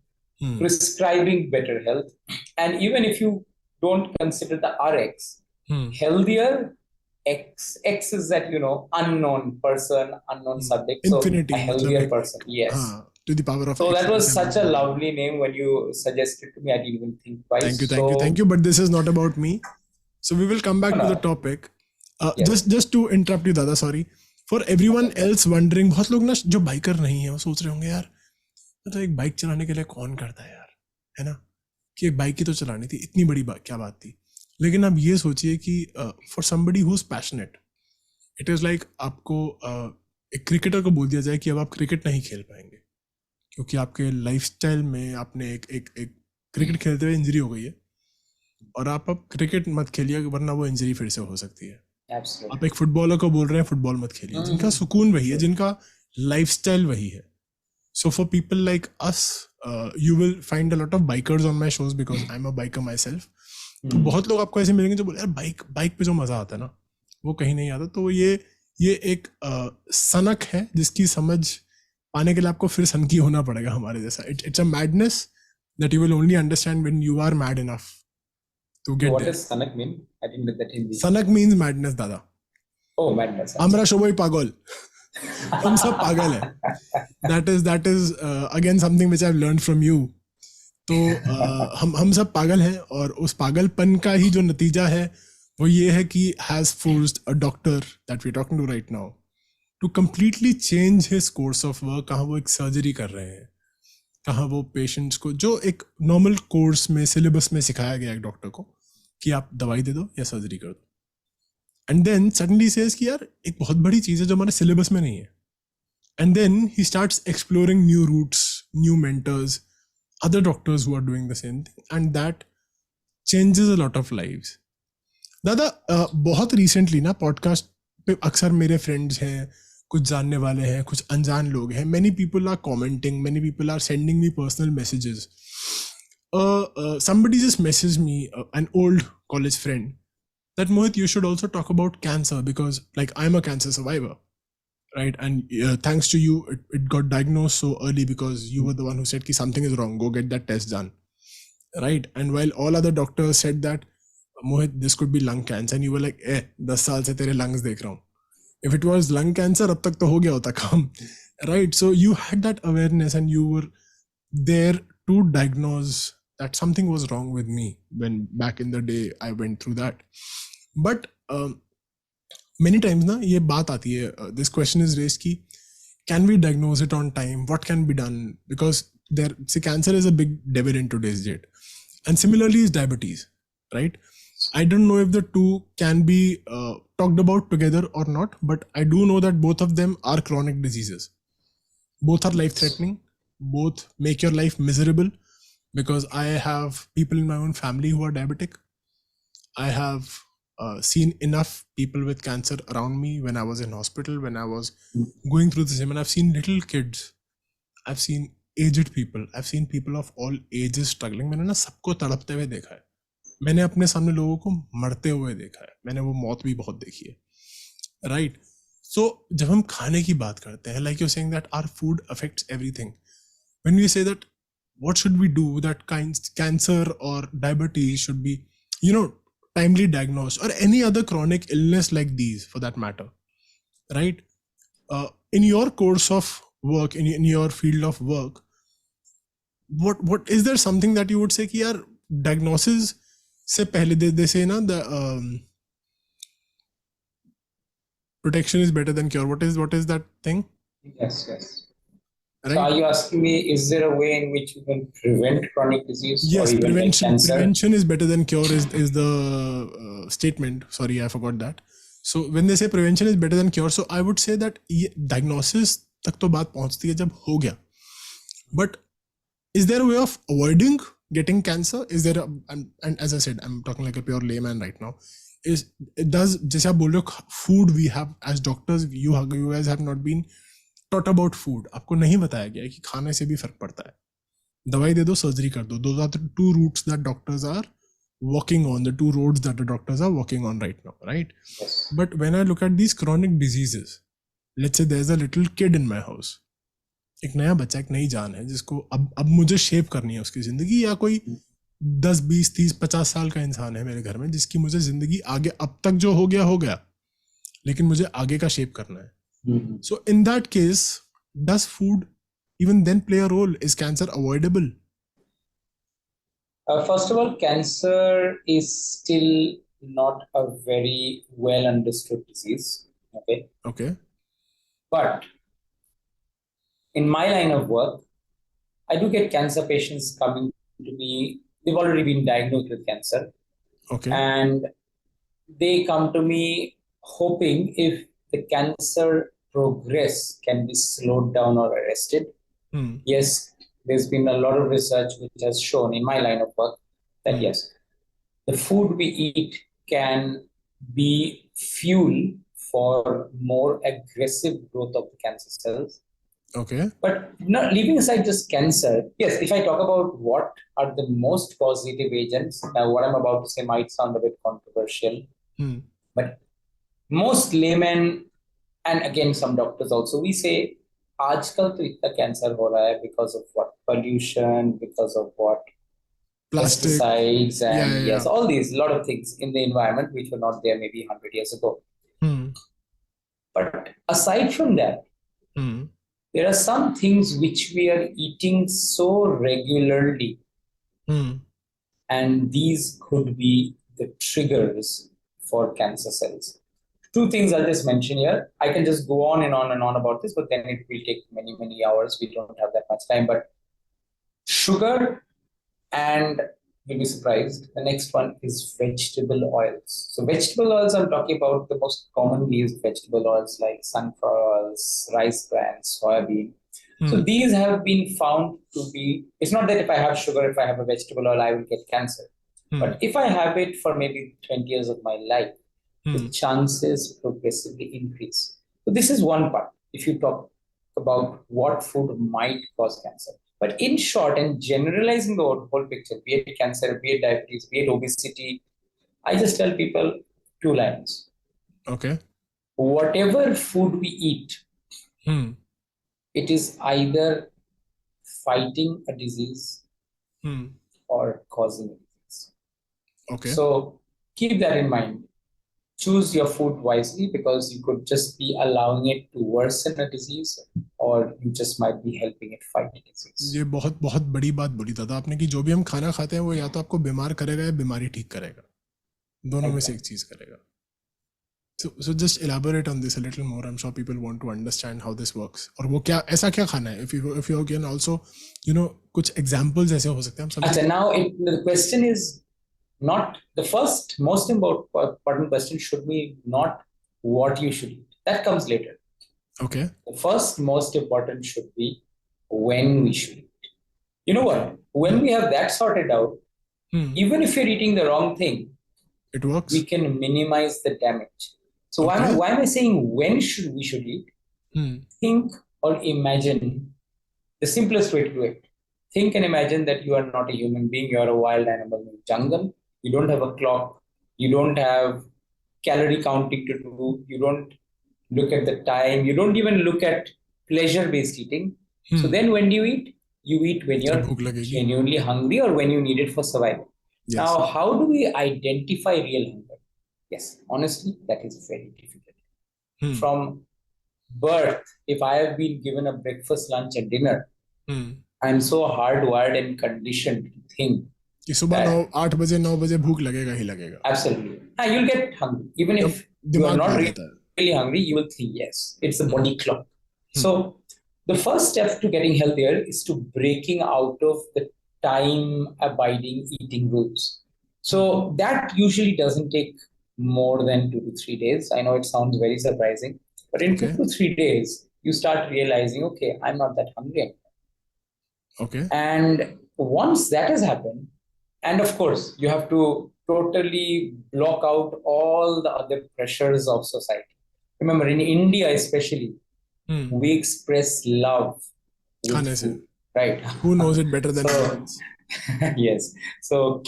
Prescribing better health. And even if you don't consider the RX, healthier, X is that, unknown person, unknown subject. Infinity, so a healthier person, yes. To the power of so X that was such a lovely name when you suggested to me. I didn't even think twice. Thank you. But this is not about me. So we will come back to the topic. Yes. Just to interrupt you, Dada, sorry. For everyone else wondering, बहुत लोग ना जो biker नहीं है वो सोच रहे होंगे यार तो एक बाइक चलाने के लिए कौन करता है यार, है ना, कि एक बाइक ही तो चलानी थी, इतनी बड़ी बात क्या बात थी. लेकिन आप ये सोचिए कि for somebody who is passionate, it is like आपको एक क्रिकेटर को बोल दिया जाए कि अब आप क्रिकेट नहीं खेल पाएंगे क्योंकि आपके लाइफस्टाइल में आपने एक क्रिकेट खेलते हुए इंजरी हो गई है और आप अब क्रिकेट मत खेलिए वरना वो इंजरी फिर से हो सकती है. Absolutely. आप एक फुटबॉलर को बोल रहे हैं फुटबॉल मत खेलिए, जिनका सुकून वही है, जिनका लाइफस्टाइल वही है. So for people like us, you will find a lot of bikers on my shows because I'm a biker myself. तो बहुत लोग आपको ऐसे मिलेंगे जो बोले यार बाइक पे जो मजा आता है ना वो कहीं नहीं आता. तो ये एक सनक है जिसकी समझ पाने के लिए आपको फिर सनकी होना पड़ेगा हमारे जैसा. It's a madness that you will only understand when you are mad enough to get What there. does sanak mean? I didn't get that in the... सनक means madness, दादा. Oh, madness. हमरा शोभा पागल. हम सब पागल है. That is again something which I've learned from you. तो हम सब पागल हैं और उस पागलपन का ही जो नतीजा है वो ये है कि has forced a doctor that we're talking to right now to completely change his course of work. कहाँ वो एक सर्जरी कर रहे हैं, कहाँ वो पेशेंट्स को जो एक नॉर्मल कोर्स में सिलेबस में सिखाया गया एक डॉक्टर को कि आप दवाई दे दो या सर्जरी कर दो, एंड देन सडनली सेज कि यार एक बहुत बड़ी चीज़ है जो हमारे सिलेबस में नहीं है. And then he starts exploring new routes, new mentors, other doctors who are doing the same thing, and that changes a lot of lives. दादा बहुत recently ना podcast पे अक्सर मेरे friends हैं, कुछ जानने वाले हैं, कुछ अनजान लोग हैं. Many people are commenting, many people are sending me personal messages. Somebody just messaged me, an old college friend, that Mohit, you should also talk about cancer because like I'm a cancer survivor. Right, and thanks to you, it got diagnosed so early because you were the one who said कि something is wrong, go get that test done. Right, and while all other doctors said that Mohit, this could be lung cancer, and you were like, 10 साल से तेरे lungs देख रहा हूँ. If it was lung cancer, अब तक तो हो गया होता काम. Right, so you had that awareness and you were there to diagnose that something was wrong with me when back in the day I went through that. But many times ना ये बात आती है, this question is raised कि can we diagnose it on time, what can be done, because cancer is a big devil in today's date, and similarly is diabetes, right? I don't know if the two can be talked about together or not, but I do know that both of them are chronic diseases. Both are life threatening, both make your life miserable, because I have people in my own family who are diabetic. I have seen enough people with cancer around me when I was in hospital, when I was going through the same, and I've seen little kids, I've seen aged people, I've seen people of all ages struggling. मैंने ना सबको तड़पते हुए देखा है, मैंने अपने सामने लोगों को मरते हुए देखा है, मैंने वो मौत भी बहुत देखी है. राइट, सो जब हम खाने की बात करते हैं, like you're saying that our food affects everything, when we say that what should we do that cancer or diabetes should be, timely diagnosed, or any other chronic illness like these for that matter, right? In your course of work, in your field of work, what is there something that you would say कि यार diagnosis से पहले they say ना the protection is better than cure. What is that thing? Yes. Right? So are you asking me, is there a way in which you can prevent chronic disease? Yes, or even prevention is better than cure is the statement. Sorry, I forgot that. So when they say prevention is better than cure, so I would say that diagnosis तक तो बात पहुंचती है जब हो गया. But is there a way of avoiding getting cancer? Is there and as I said, I'm talking like a pure layman right now. Jैसे आप बोल रहे हो, food we have as doctors, you guys have not been taught about food. आपको नहीं बताया गया है कि खाने से भी फर्क पड़ता है. दवाई दे दो, सर्जरी कर दो. Those are the two routes that doctors are walking on, the two roads that the doctors are walking on right now, right? Yes. But when I look at these chronic diseases, let's say there's a little kid in my house, एक नया बच्चा, एक नई जान है जिसको अब मुझे शेप करनी है उसकी जिंदगी, या कोई 10, 20, 30, 50 साल का इंसान है मेरे घर में जिसकी मुझे जिंदगी आगे, अब तक जो हो गया, लेकिन मुझे आगे का शेप करना है. So in that case, does food even then play a role? Is cancer avoidable? First of all, cancer is still not a very well understood disease. Okay. But in my line of work, I do get cancer patients coming to me. They've already been diagnosed with cancer. Okay. And they come to me hoping if the cancer progress can be slowed down or arrested. Yes, there's been a lot of research which has shown in my line of work that yes, the food we eat can be fuel for more aggressive growth of the cancer cells. Okay. But not leaving aside just cancer, yes, if I talk about what are the most positive agents, now what I'm about to say might sound a bit controversial, but most laymen and again some doctors also, we say आजकल तो इतना cancer हो रहा है because of what? Pollution, because of what? Plastic. Pesticides and Yeah. yes, all these, lot of things in the environment which were not there maybe 100 years ago. But aside from that, there are some things which we are eating so regularly, and these could be the triggers for cancer cells. Two things I'll just mention here. I can just go on and on and on about this, but then it will take many, many hours. We don't have that much time. But sugar, and you'll be surprised, the next one is vegetable oils. So vegetable oils, I'm talking about the most commonly used vegetable oils like sunflower oils, rice bran, soybean. So these have been found to be, it's not that if I have sugar, if I have a vegetable oil, I will get cancer. But if I have it for maybe 20 years of my life, the chances progressively increase. So this is one part, if you talk about what food might cause cancer. But in short, and generalizing the whole picture, be it cancer, be it diabetes, be it obesity, I just tell people 2 lines. Okay. Whatever food we eat, it is either fighting a disease or causing a disease. Okay. So keep that in mind. Choose your food wisely because you could just be allowing it to worsen a disease or you just might be helping it fight a disease. ये बहुत बहुत बड़ी बात बोली दादा आपने कि जो भी हम खाना खाते हैं वो या तो आपको बीमार करेगा या बीमारी ठीक करेगा, दोनों में से एक चीज करेगा. So just elaborate on this a little more. I'm sure people want to understand how this works. और वो क्या ऐसा क्या खाना है? If you can also कुछ examples ऐसे हो सकते हैं हम समझ. Now the question is not the first most important question should be not what you should eat. That comes later. Okay. The first most important should be when we should eat. You know what? When we have that sorted out, even if you're eating the wrong thing, it works. We can minimize the damage. So why am I saying when we should eat? Think or imagine the simplest way to do it. Think and imagine that you are not a human being, you are a wild animal in the jungle. You don't have a clock. You don't have calorie counting to do. You don't look at the time. You don't even look at pleasure-based eating. So then when do you eat? You eat when you're genuinely hungry or when you need it for survival. Yes. Now, how do we identify real hunger? Yes, honestly, that is very difficult. From birth, if I have been given a breakfast, lunch, and dinner, I'm so hardwired and conditioned to think कि सुबह 8 बजे 9 बजे भूख लगेगा ही लगेगा. Absolutely. You'll get hungry. Even if you are not really hungry, you will think, yes, it's the body clock. So the first step to getting healthier is to breaking out of the time-abiding eating rules. So that usually doesn't take more than 2 to 3 days. I know it sounds very surprising, but in 2 to 3 days, you start realizing, okay, I'm not that hungry anymore. Okay. And once that has happened, and of course, you have to totally block out all the other pressures of society. Remember, in India especially, we express love with food, right? Who knows it better than So, humans? yes. So,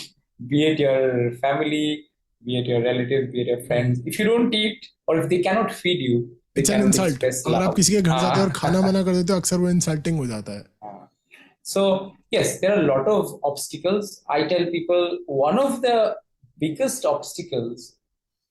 be it your family, be it your relatives, be it your friends, if you don't eat or if they cannot feed you, they It's an cannot insult. express अगर आप love. किसी के घर जाते हो और खाना मना कर देते हो, अक्सर वो insulting हो जाता है. So, yes, there are a lot of obstacles. I tell people one of the biggest obstacles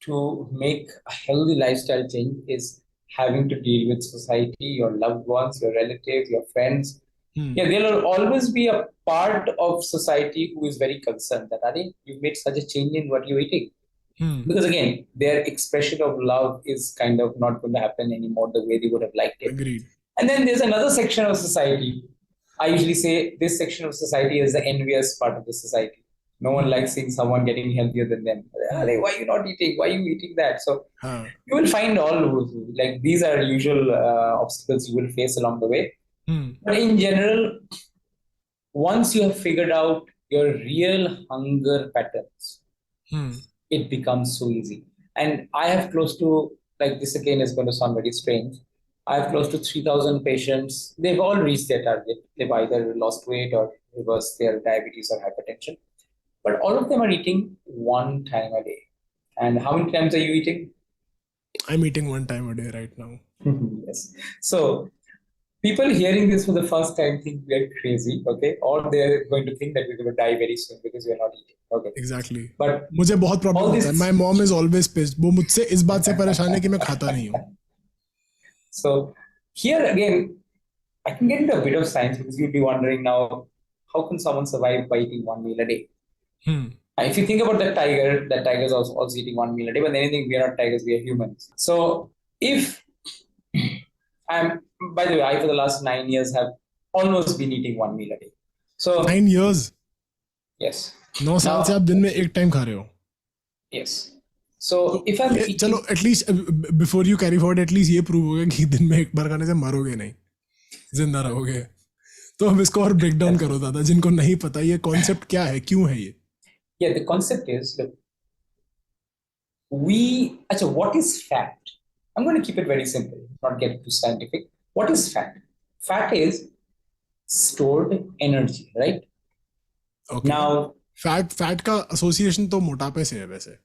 to make a healthy lifestyle change is having to deal with society, your loved ones, your relatives, your friends. Yeah, there will always be a part of society who is very concerned that, Adi, you've made such a change in what you're eating. Because again, their expression of love is kind of not going to happen anymore the way they would have liked it. Agreed. And then there's another section of society. I usually say this section of society is the envious part of the society. No one likes seeing someone getting healthier than them. Why are you not eating? Why are you eating that? So you will find all like these are usual obstacles you will face along the way. But in general, once you have figured out your real hunger patterns, it becomes so easy. And I have close to, like this again is going to sound very strange. I have close to 3,000 patients. They've all reached their target. They've either lost weight or reversed their diabetes or hypertension. But all of them are eating one time a day. And how many times are you eating? I'm eating one time a day right now. Yes. So people hearing this for the first time think we're crazy, okay? Or they're going to think that we're going to die very soon because we're not eating, okay? Exactly. But मुझे बहुत problem होता है. My mom is always pissed. वो मुझसे इस बात से परेशान है कि मैं खाता नहीं हूँ. So here again, I can get into a bit of science because you'd be wondering now, how can someone survive by eating one meal a day? If you think about that tiger is also eating one meal a day, but anything, we are not tigers, we are humans. So if by the way, I for the last 9 years have almost been eating one meal a day. So 9 years? Yes. 9 साल से आप दिन में एक time खा रहे हो? Yes. So if I'm eating, चलो at least before you carry forward, at least ये prove होगा कि दिन में एक बार खाने से मरोगे नहीं, जिंदा रहोगे. तो हम इसको और ब्रेक डाउन करो दादा, जिनको नहीं पता ये कॉन्सेप्ट क्या है, क्यों है ये? Yeah, the concept is, look, what is fat? I'm going to keep it very simple, not get too scientific. What is fat? Fat is stored energy, right? Okay. Now, fat का association तो मोटापे से है वैसे.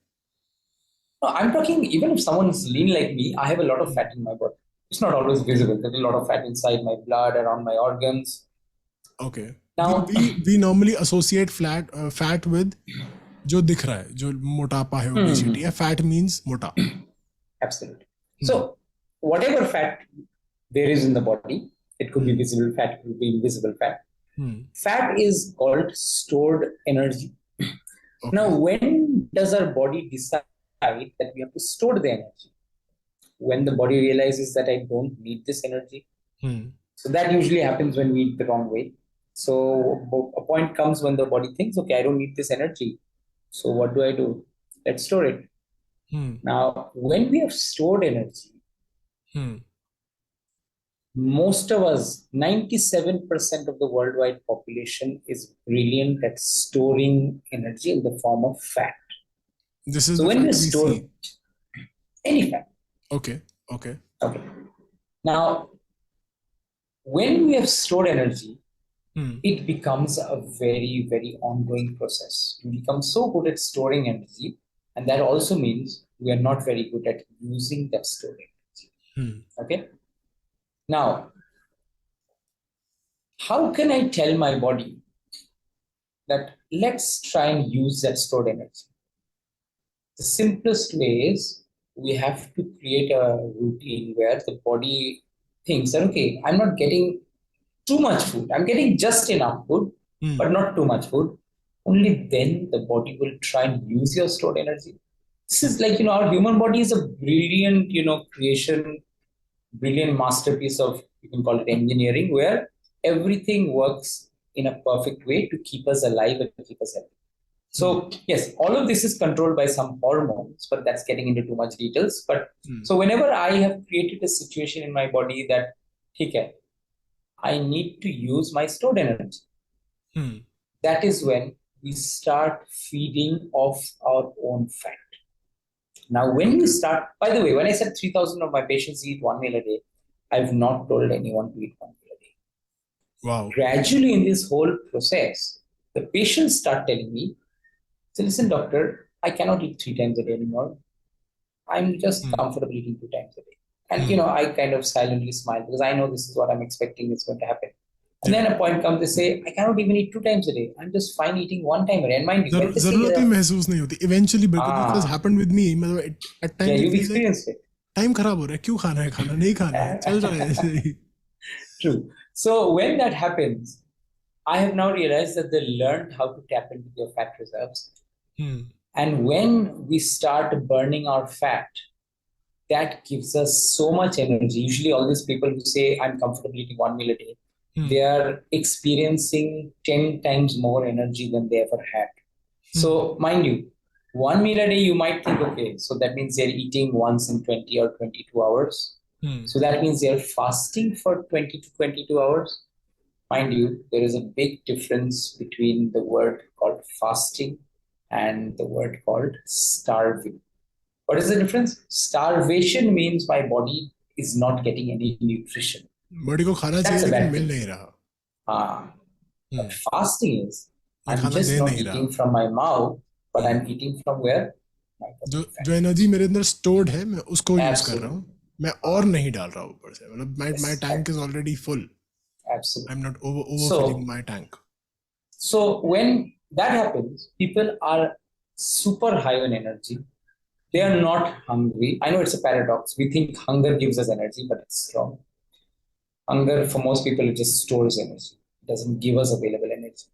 No, I'm talking even if someone is lean like me, I have a lot of fat in my body. It's not always visible. There's a lot of fat inside my blood, around my organs. Okay. Now we normally associate fat with जो दिख रहा है, जो मोटापा है, obesity है. Fat means मोटा. Absolutely. So whatever fat there is in the body, it could be visible fat, it could be invisible fat. Fat is called stored energy. Okay. Now, when does our body decide that we have to store the energy? When the body realizes that I don't need this energy. So that usually happens when we eat the wrong way. So a point comes when the body thinks, okay, I don't need this energy. So what do? Let's store it. Now, when we have stored energy, most of us, 97% of the worldwide population is brilliant at storing energy in the form of fat. This is so when we store any fat. Okay. Now, when we have stored energy, it becomes a very, very ongoing process. We become so good at storing energy, and that also means we are not very good at using that stored energy. Okay? Now, how can I tell my body that let's try and use that stored energy? The simplest way is we have to create a routine where the body thinks that, okay, I'm not getting too much food. I'm getting just enough food, but not too much food. Only then the body will try and use your stored energy. This is like, our human body is a brilliant, creation, brilliant masterpiece of, you can call it engineering, where everything works in a perfect way to keep us alive and to keep us healthy. So yes, all of this is controlled by some hormones, but that's getting into too much details. But so whenever I have created a situation in my body that, okay, I need to use my stored energy. That is when we start feeding off our own fat. Now, when we start, by the way, when I said 3,000 of my patients eat one meal a day, I've not told anyone to eat 1 meal a day. Wow. Gradually in this whole process, the patients start telling me, so listen, doctor, I cannot eat 3 times a day anymore. I'm just comfortable eating 2 times a day. And, I kind of silently smile because I know this is what I'm expecting is going to happen. And then a point comes, they say, I cannot even eat 2 times a day. I'm just fine eating 1 time a day. And mind you, when they say जरूरत ही महसूस नहीं होती. Eventually, because this has happened with me. At times, you've experienced it. Time खराब हो रहा है. क्यों खाना है? खाना नहीं खाना है. चल रहा है ऐसे ही. True. So when that happens, I have now realized that they learned how to tap into their fat reserves. And when we start burning our fat, that gives us so much energy. Usually all these people who say, I'm comfortable eating 1 meal a day, they are experiencing 10 times more energy than they ever had. So mind you, 1 meal a day, you might think, okay, so that means they're eating once in 20 or 22 hours. So that means they're fasting for 20 to 22 hours. Mind you, there is a big difference between the word called fasting and the word called starving. What is the difference? Starvation means my body is not getting any nutrition. Body को खाना चाहिए लेकिन मिल नहीं रहा. But fasting is, I'm just not eating from my mouth, but I'm eating from where? जो energy मेरे अंदर stored है मैं उसको यूज कर रहा हूँ. मैं और नहीं डाल रहा हूँ ऊपर से. मतलब my tank is already full. Absolutely. I'm not overfilling my tank. So when that happens, people are super high on energy. They are not hungry. I know it's a paradox. We think hunger gives us energy, but it's wrong. Hunger, for most people, it just stores energy. It doesn't give us available energy.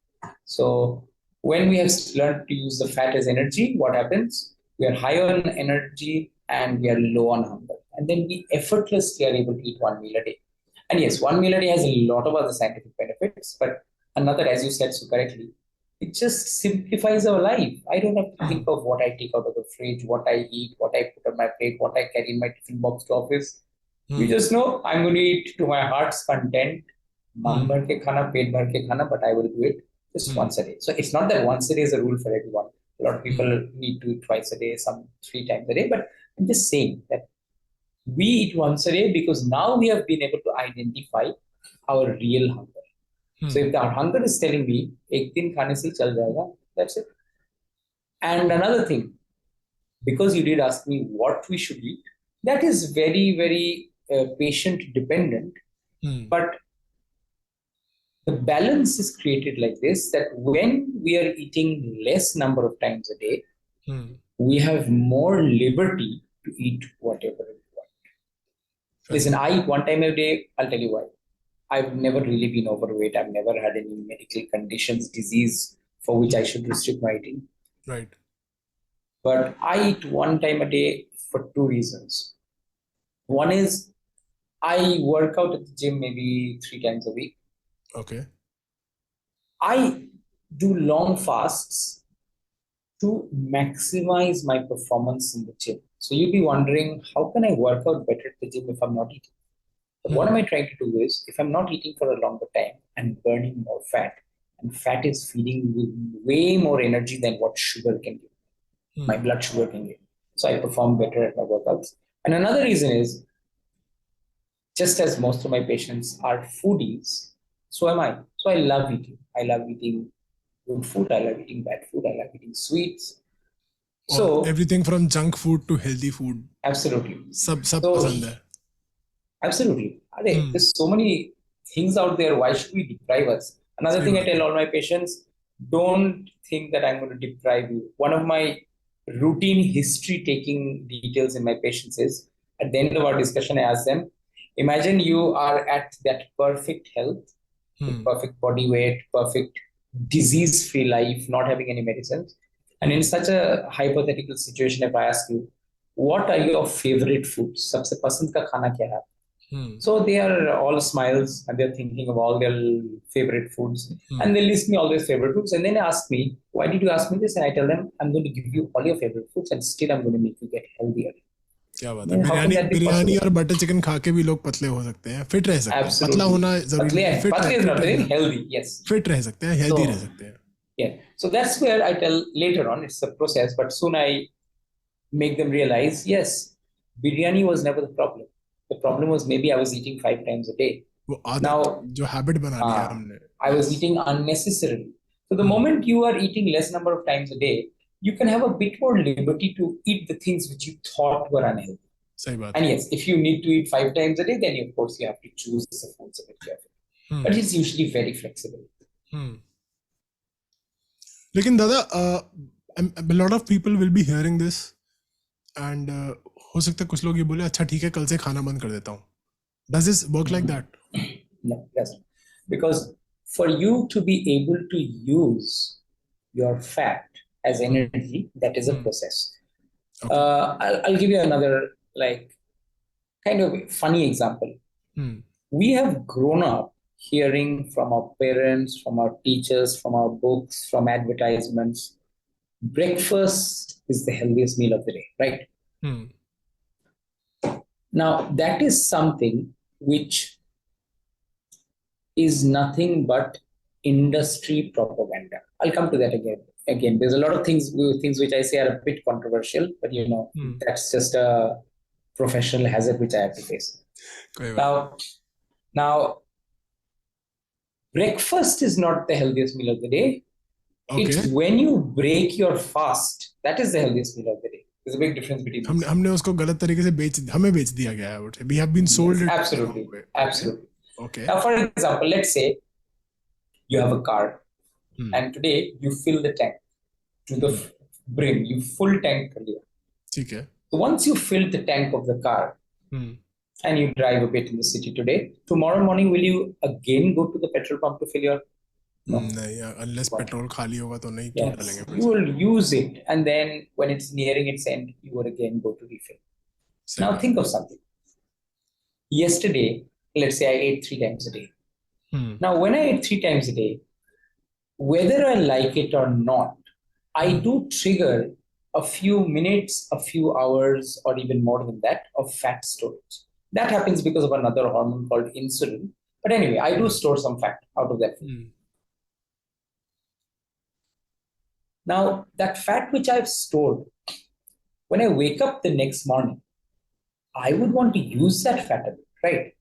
So when we have learned to use the fat as energy, what happens? We are high on energy and we are low on hunger. And then we effortlessly are able to eat 1 meal a day. And yes, 1 meal a day has a lot of other scientific benefits, but another, as you said so correctly, it just simplifies our life. I don't have to think of what I take out of the fridge, what I eat, what I put on my plate, what I carry in my tiffin box to office. You just know I'm going to eat to my heart's content, mang bhar ke khana, pet bhar ke khana, but I will do it just once a day. So it's not that once a day is a rule for everyone. A lot of people need to eat twice a day, some 3 times a day, but I'm just saying that we eat once a day because now we have been able to identify our real hunger. So if our hunger is telling me, ek din khane se chal jayega, that's it. And another thing, because you did ask me what we should eat, that is very, very patient dependent. But the balance is created like this, that when we are eating less number of times a day, we have more liberty to eat whatever we want. Listen, I eat 1 time a day. I'll tell you why. I've never really been overweight. I've never had any medical conditions, disease for which I should restrict my eating. Right. But I eat 1 time a day for 2 reasons. One is I work out at the gym maybe 3 times a week. Okay. I do long fasts to maximize my performance in the gym. So you'll be wondering, how can I work out better at the gym if I'm not eating? But what am I trying to do is, if I'm not eating for a longer time, I'm burning more fat. And fat is feeding with way more energy than what sugar can give. My blood sugar can give. So I perform better at my workouts. And another reason is, just as most of my patients are foodies, so am I. So I love eating. I love eating good food. I love eating bad food. I love eating sweets. So everything from junk food to healthy food. Absolutely. Sab pasand hai. Absolutely. There's so many things out there. Why should we deprive us? Another thing I tell all my patients, don't think that I'm going to deprive you. One of my routine history taking details in my patients is, at the end of our discussion, I ask them, imagine you are at that perfect health, perfect body weight, perfect disease-free life, not having any medicines. And in such a hypothetical situation, if I ask you, what are your favorite foods? Sabse pasand ka khana kya hai? So they are all smiles and they're thinking of all their favorite foods. And they list me all their favorite foods. And then they ask me, why did you ask me this? And I tell them, I'm going to give you all your favorite foods and still I'm going to make you get healthier. क्या बात है. बिरयानी और butter chicken खा के भी लोग पतले हो सकते हैं, फिट रह सकते हैं. पतला होना जरूरी है. पतले is not very healthy. Yes. Fit रह सकते हैं, हेल्दी रह सकते हैं. Yeah. So that's where I tell later on, it's a process, but soon I make them realize, yes, biryani was never the problem. The problem was maybe I was eating 5 times a day. Now, जो habit बना लिया हमने. I was eating unnecessarily. So the moment you are eating less number of times a day, you can have a bit more liberty to eat the things which you thought were unhealthy. सही बात. And yes, if you need to eat 5 times a day, then of course you have to choose the foods a bit carefully. But it's usually very flexible. लेकिन दादा, a lot of people will be hearing this and हो सकता है कुछ लोग ये बोले अच्छा ठीक है कल से खाना बंद कर देता हूँ. Does this work like that? No, it doesn't. Because for you to be able to use your fat as energy, that is a process. Okay. I'll give you another kind of funny example. We have grown up hearing from our parents, from our teachers, from our books, from advertisements, breakfast is the healthiest meal of the day, right? Now, that is something which is nothing but industry propaganda. I'll come to that again. There's a lot of things which I say are a bit controversial, but that's just a professional hazard which I have to face. Now, breakfast is not the healthiest meal of the day. Okay. It's when you break your fast, that is the healthiest meal of the day. There's a big difference between these. हमने उसको गलत तरीके से हमें बेच दिया गया है. We have been sold it. Absolutely. Absolutely. Okay. Now, for example, let's say you have a car and today you fill the tank to the brim. You full tank kar liya. Okay. So once you fill the tank of the car and you drive a bit in the city today, tomorrow morning will you again go to the petrol pump to fill your? No. Unless petrol खाली होगा तो नहीं क्यों डालेंगे. You will use it and then when it's nearing its end, you will again go to refill. Now think of something. Yesterday, let's say I ate 3 times a day. Now, when I ate 3 times a day, whether I like it or not, I do trigger a few minutes, a few hours, or even more than that of fat storage. That happens because of another hormone called insulin. But anyway, I do store some fat out of that food. Now, that fat which I've stored, when I wake up the next morning, I would want to use that fat a bit, right?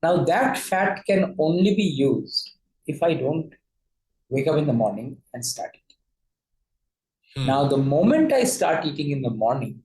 Now, that fat can only be used if I don't wake up in the morning and start eating. Now, the moment I start eating in the morning,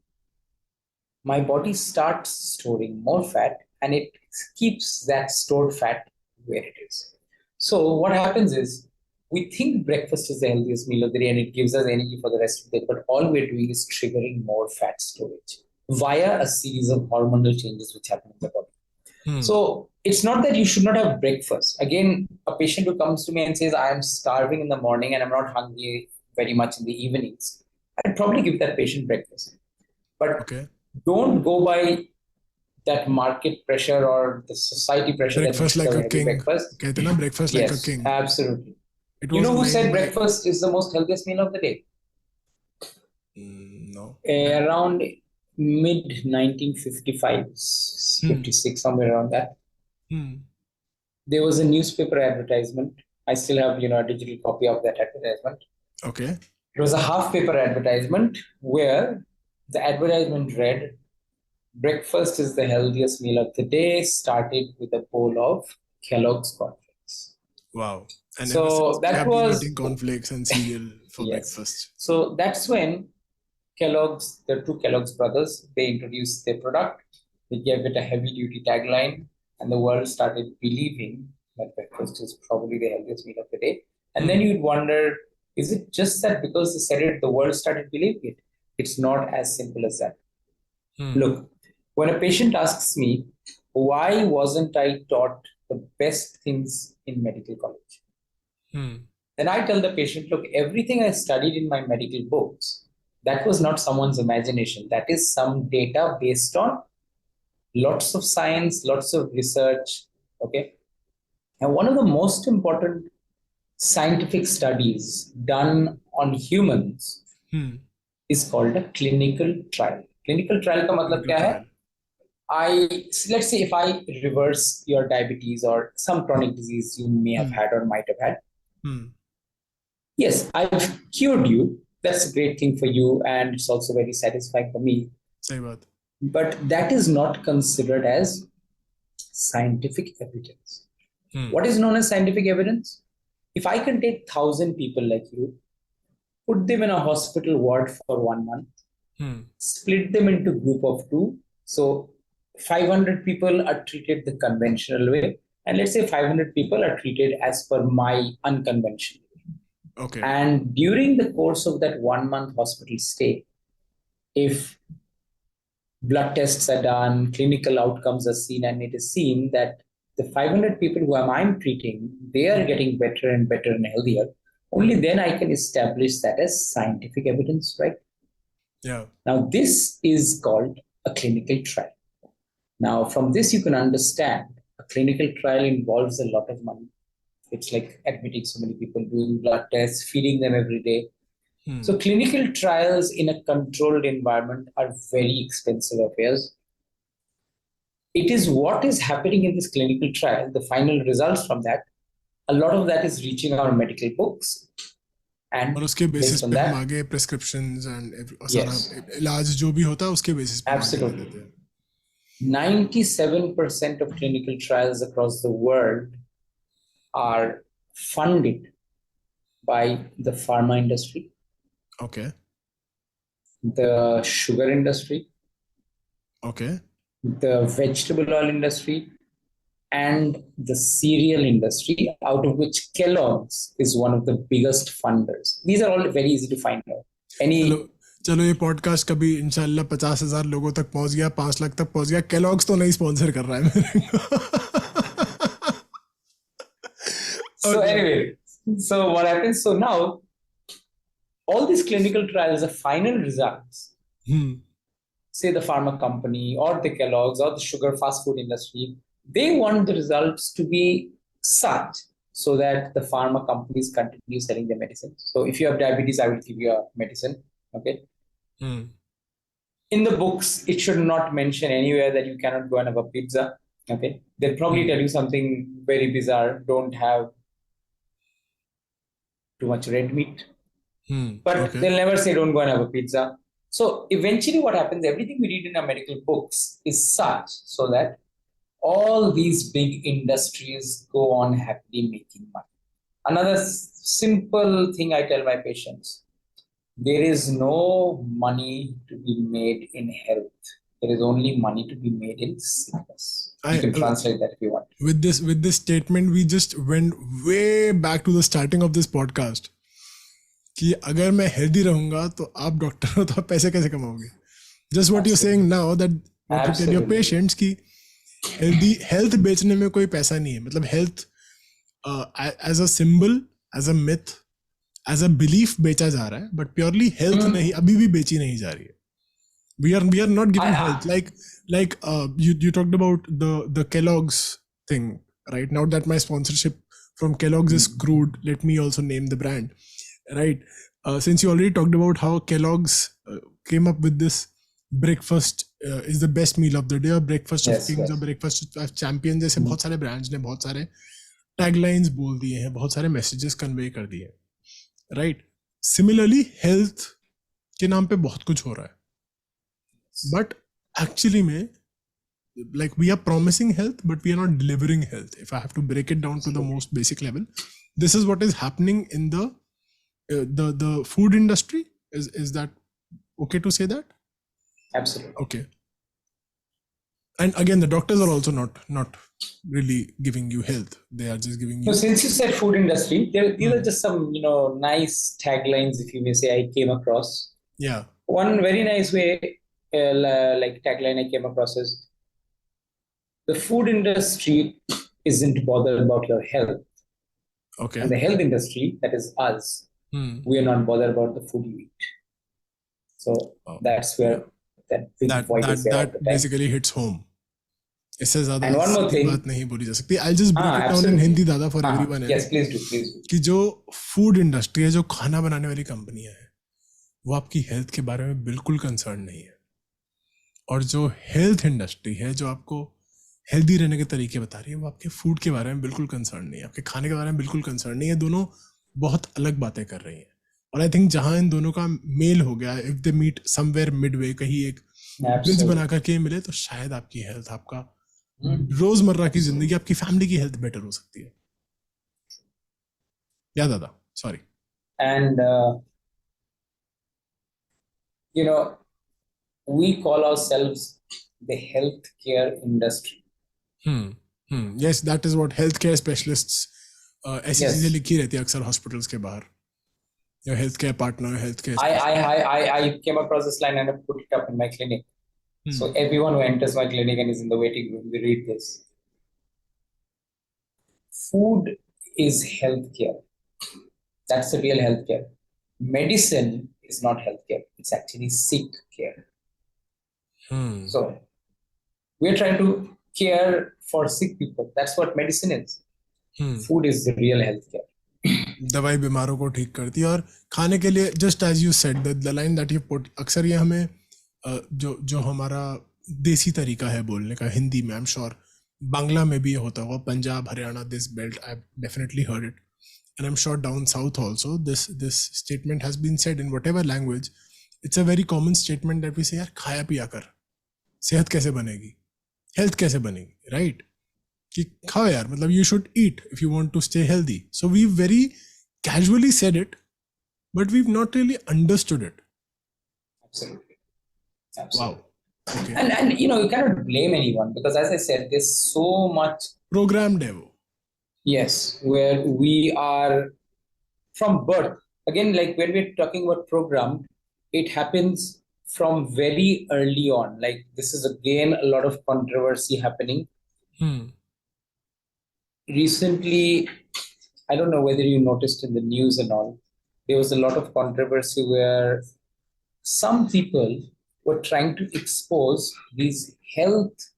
my body starts storing more fat and it keeps that stored fat where it is. So what happens is, we think breakfast is the healthiest meal of the day and it gives us energy for the rest of the day, but all we're doing is triggering more fat storage via a series of hormonal changes which happen in the body. So it's not that you should not have breakfast. Again, a patient who comes to me and says, I am starving in the morning and I'm not hungry very much in the evenings, I'd probably give that patient breakfast. But don't go by that market pressure or the society pressure. Breakfast like a king. Breakfast. Breakfast like a king. Absolutely. You know who said breakfast is the most healthiest meal of the day? No. Around mid 1955s, 56, somewhere around that. There was a newspaper advertisement. I still have, a digital copy of that advertisement. Okay. It was a half paper advertisement where the advertisement read, breakfast is the healthiest meal of the day, started with a bowl of Kellogg's cornflakes. Wow. And so that was eating cornflakes and cereal for breakfast. So that's when Kellogg's, the two Kellogg's brothers, they introduced their product. They gave it a heavy-duty tagline, and the world started believing that breakfast is probably the healthiest meal of the day. And then you'd wonder, is it just that because they said it, the world started believing it? It's not as simple as that. Look, when a patient asks me, why wasn't I taught the best things in medical college? Then I tell the patient, look, everything I studied in my medical books, that was not someone's imagination. That is some data based on lots of science, lots of research. Okay. And one of the most important scientific studies done on humans is called a clinical trial. Clinical trial ka matlab kya hai? Let's say if I reverse your diabetes or some chronic disease you may have had or might have had. Yes, I've cured you. That's a great thing for you, and it's also very satisfying for me. Same word. but that is not considered as scientific evidence. What is known as scientific evidence? If I can take 1,000 people like you, put them in a hospital ward for 1 month, split them into group of 2. So 500 people are treated the conventional way, and let's say 500 people are treated as per my unconventional way. Okay. And during the course of that 1 month hospital stay, if blood tests are done, clinical outcomes are seen, and it is seen that the 500 people who I'm treating, they are getting better and better and healthier, only then I can establish that as scientific evidence, right? Yeah. Now, this is called a clinical trial. Now, from this, you can understand a clinical trial involves a lot of money. It's like admitting so many people, doing blood tests, feeding them every day. So clinical trials in a controlled environment are very expensive affairs. It is what is happening in this clinical trial, the final results from that, a lot of that is reaching our medical books. And और उसके basis on पे that, हम आगे prescriptions and Yes. सारा इलाज जो भी होता है उसके बेसिस पे हम आगे Absolutely. बढ़ देते हैं. 97% of clinical trials across the world are funded by the pharma industry, Okay. the sugar industry, Okay. the vegetable oil industry, and the cereal industry, out of which Kellogg's is one of the biggest funders. These are all very easy to find out. चलो ये podcast कभी इंशाल्लाह 50,000 लोगों तक पहुंच गया, 5 लाख तक पहुंच गया. केलॉग्स तो नहीं स्पॉन्सर कर रहा है मेरे को. So anyway, so what happens? So now, all these clinical trials, the final results, say the pharma company or the Kellogg's or the sugar fast food industry, they want the results to be such so that the pharma companies continue selling their medicine. So if you have diabetes, I will give you a medicine. Okay. In the books, it should not mention anywhere that you cannot go and have a pizza. Okay. They'll probably tell you something very bizarre. Don't have too much red meat. But they'll never say don't go and have a pizza. So eventually what happens, everything we read in our medical books is such so that all these big industries go on happily making money. Another simple thing I tell my patients, there is no money to be made in health. There is only money to be made in sickness. You can translate that if you want. With this statement, we just went way back to the starting of this podcast. कि अगर मैं healthy रहूंगा तो आप doctor हो तो आप पैसे कैसे कमाओगे? Just what you're saying now that what you tell your patients कि हेल्थ बेचने में कोई पैसा नहीं है. मतलब health as a symbol, as a myth, as a belief बेचा जा रहा है, but purely health नहीं, अभी भी बेची नहीं जा रही है. We are not giving health like you talked about the Kellogg's thing, right? Now that my sponsorship from Kellogg's is crude, let me also name the brand, right? Since you already talked about how Kellogg's came up with this breakfast is the best meal of the day, or breakfast of kings, or breakfast of champions, जैसे बहुत सारे brands ने बहुत सारे taglines बोल दिए हैं, बहुत सारे messages convey कर दिए हैं, right? Similarly, health के नाम पे बहुत कुछ हो रहा है. But actually में, like we are promising health, but we are not delivering health. If I have to break it down to the most basic level, this is what is happening in the food industry. Is that okay to say that? Absolutely. Okay. And again, the doctors are also not really giving you health. They are just giving you. So since you said food industry, these are just some nice taglines, if you may say, I came across. Yeah. One very nice way, like tagline I came across is, the food industry isn't bothered about your health. Okay. And the health industry, that is us, we are not bothered about the food you eat. So that's where that big void is there. That basically hits home. इससे ज़्यादा And one more thing, बात नहीं बोली जा सकती. I'll just break it down in Hindi, दादा, for everyone. Yes, please do. कि जो food industry है, जो खाना बनाने वाली कंपनियां हैं, वो आपकी हेल्थ के बारे में बिल्कुल कंसर्न नहीं है. और जो हेल्थ इंडस्ट्री है, जो आपको हेल्दी रहने के तरीके बता रही है, वो आपके फूड के बारे में बिल्कुल कंसर्न नहीं है, आपके खाने के बारे में बिल्कुल कंसर्न नहीं है. दोनों बहुत अलग बातें कर रही हैं. और आई थिंक जहां इन दोनों का मेल हो गया, if they meet somewhere midway, कहीं एक ब्रिज बना करके मिले तो शायद आपकी हेल्थ, आपका रोजमर्रा की जिंदगी, आपकी फैमिली की हेल्थ बेटर हो सकती है. या दादा, sorry. And we call ourselves the healthcare industry. Yes, that is what healthcare specialists ऐसी चीजें लिखी रहती है अक्सर हॉस्पिटल्स के बाहर. Your healthcare partner, healthcare specialist. I came across this line and I put it up in my clinic. So everyone who enters my clinic and is in the waiting room, we read this. Food is healthcare. That's the real healthcare. Medicine is not healthcare. It's actually sick care. So we're trying to care for sick people. That's what medicine is. Food is the real healthcare. दवाई बीमारों को ठीक करती है. और खाने के लिए, just as you said, the line that you put, अक्सर ये हमें जो हमारा देसी तरीका है बोलने का हिंदी में, आई एम श्योर बांग्ला में भी ये होता होगा, Punjab, Haryana, this belt, I definitely heard it, and I am sure down south also this statement has been said in whatever language. It's a very common statement that we say, यार खाया पिया कर, सेहत कैसे बनेगी, हेल्थ कैसे बनेगी, राइट? कि खाओ यार, मतलब you should eat if you want to stay healthy. So we very casually said it, but we've not really understood it. Absolutely. Wow. Okay. And you cannot blame anyone, because as I said, there's so much programmed evo. Yes, where we are from birth. Again, like when we're talking about programmed, it happens from very early on. Like this is again a lot of controversy happening. Recently, I don't know whether you noticed in the news and all, there was a lot of controversy where some people were trying to expose these health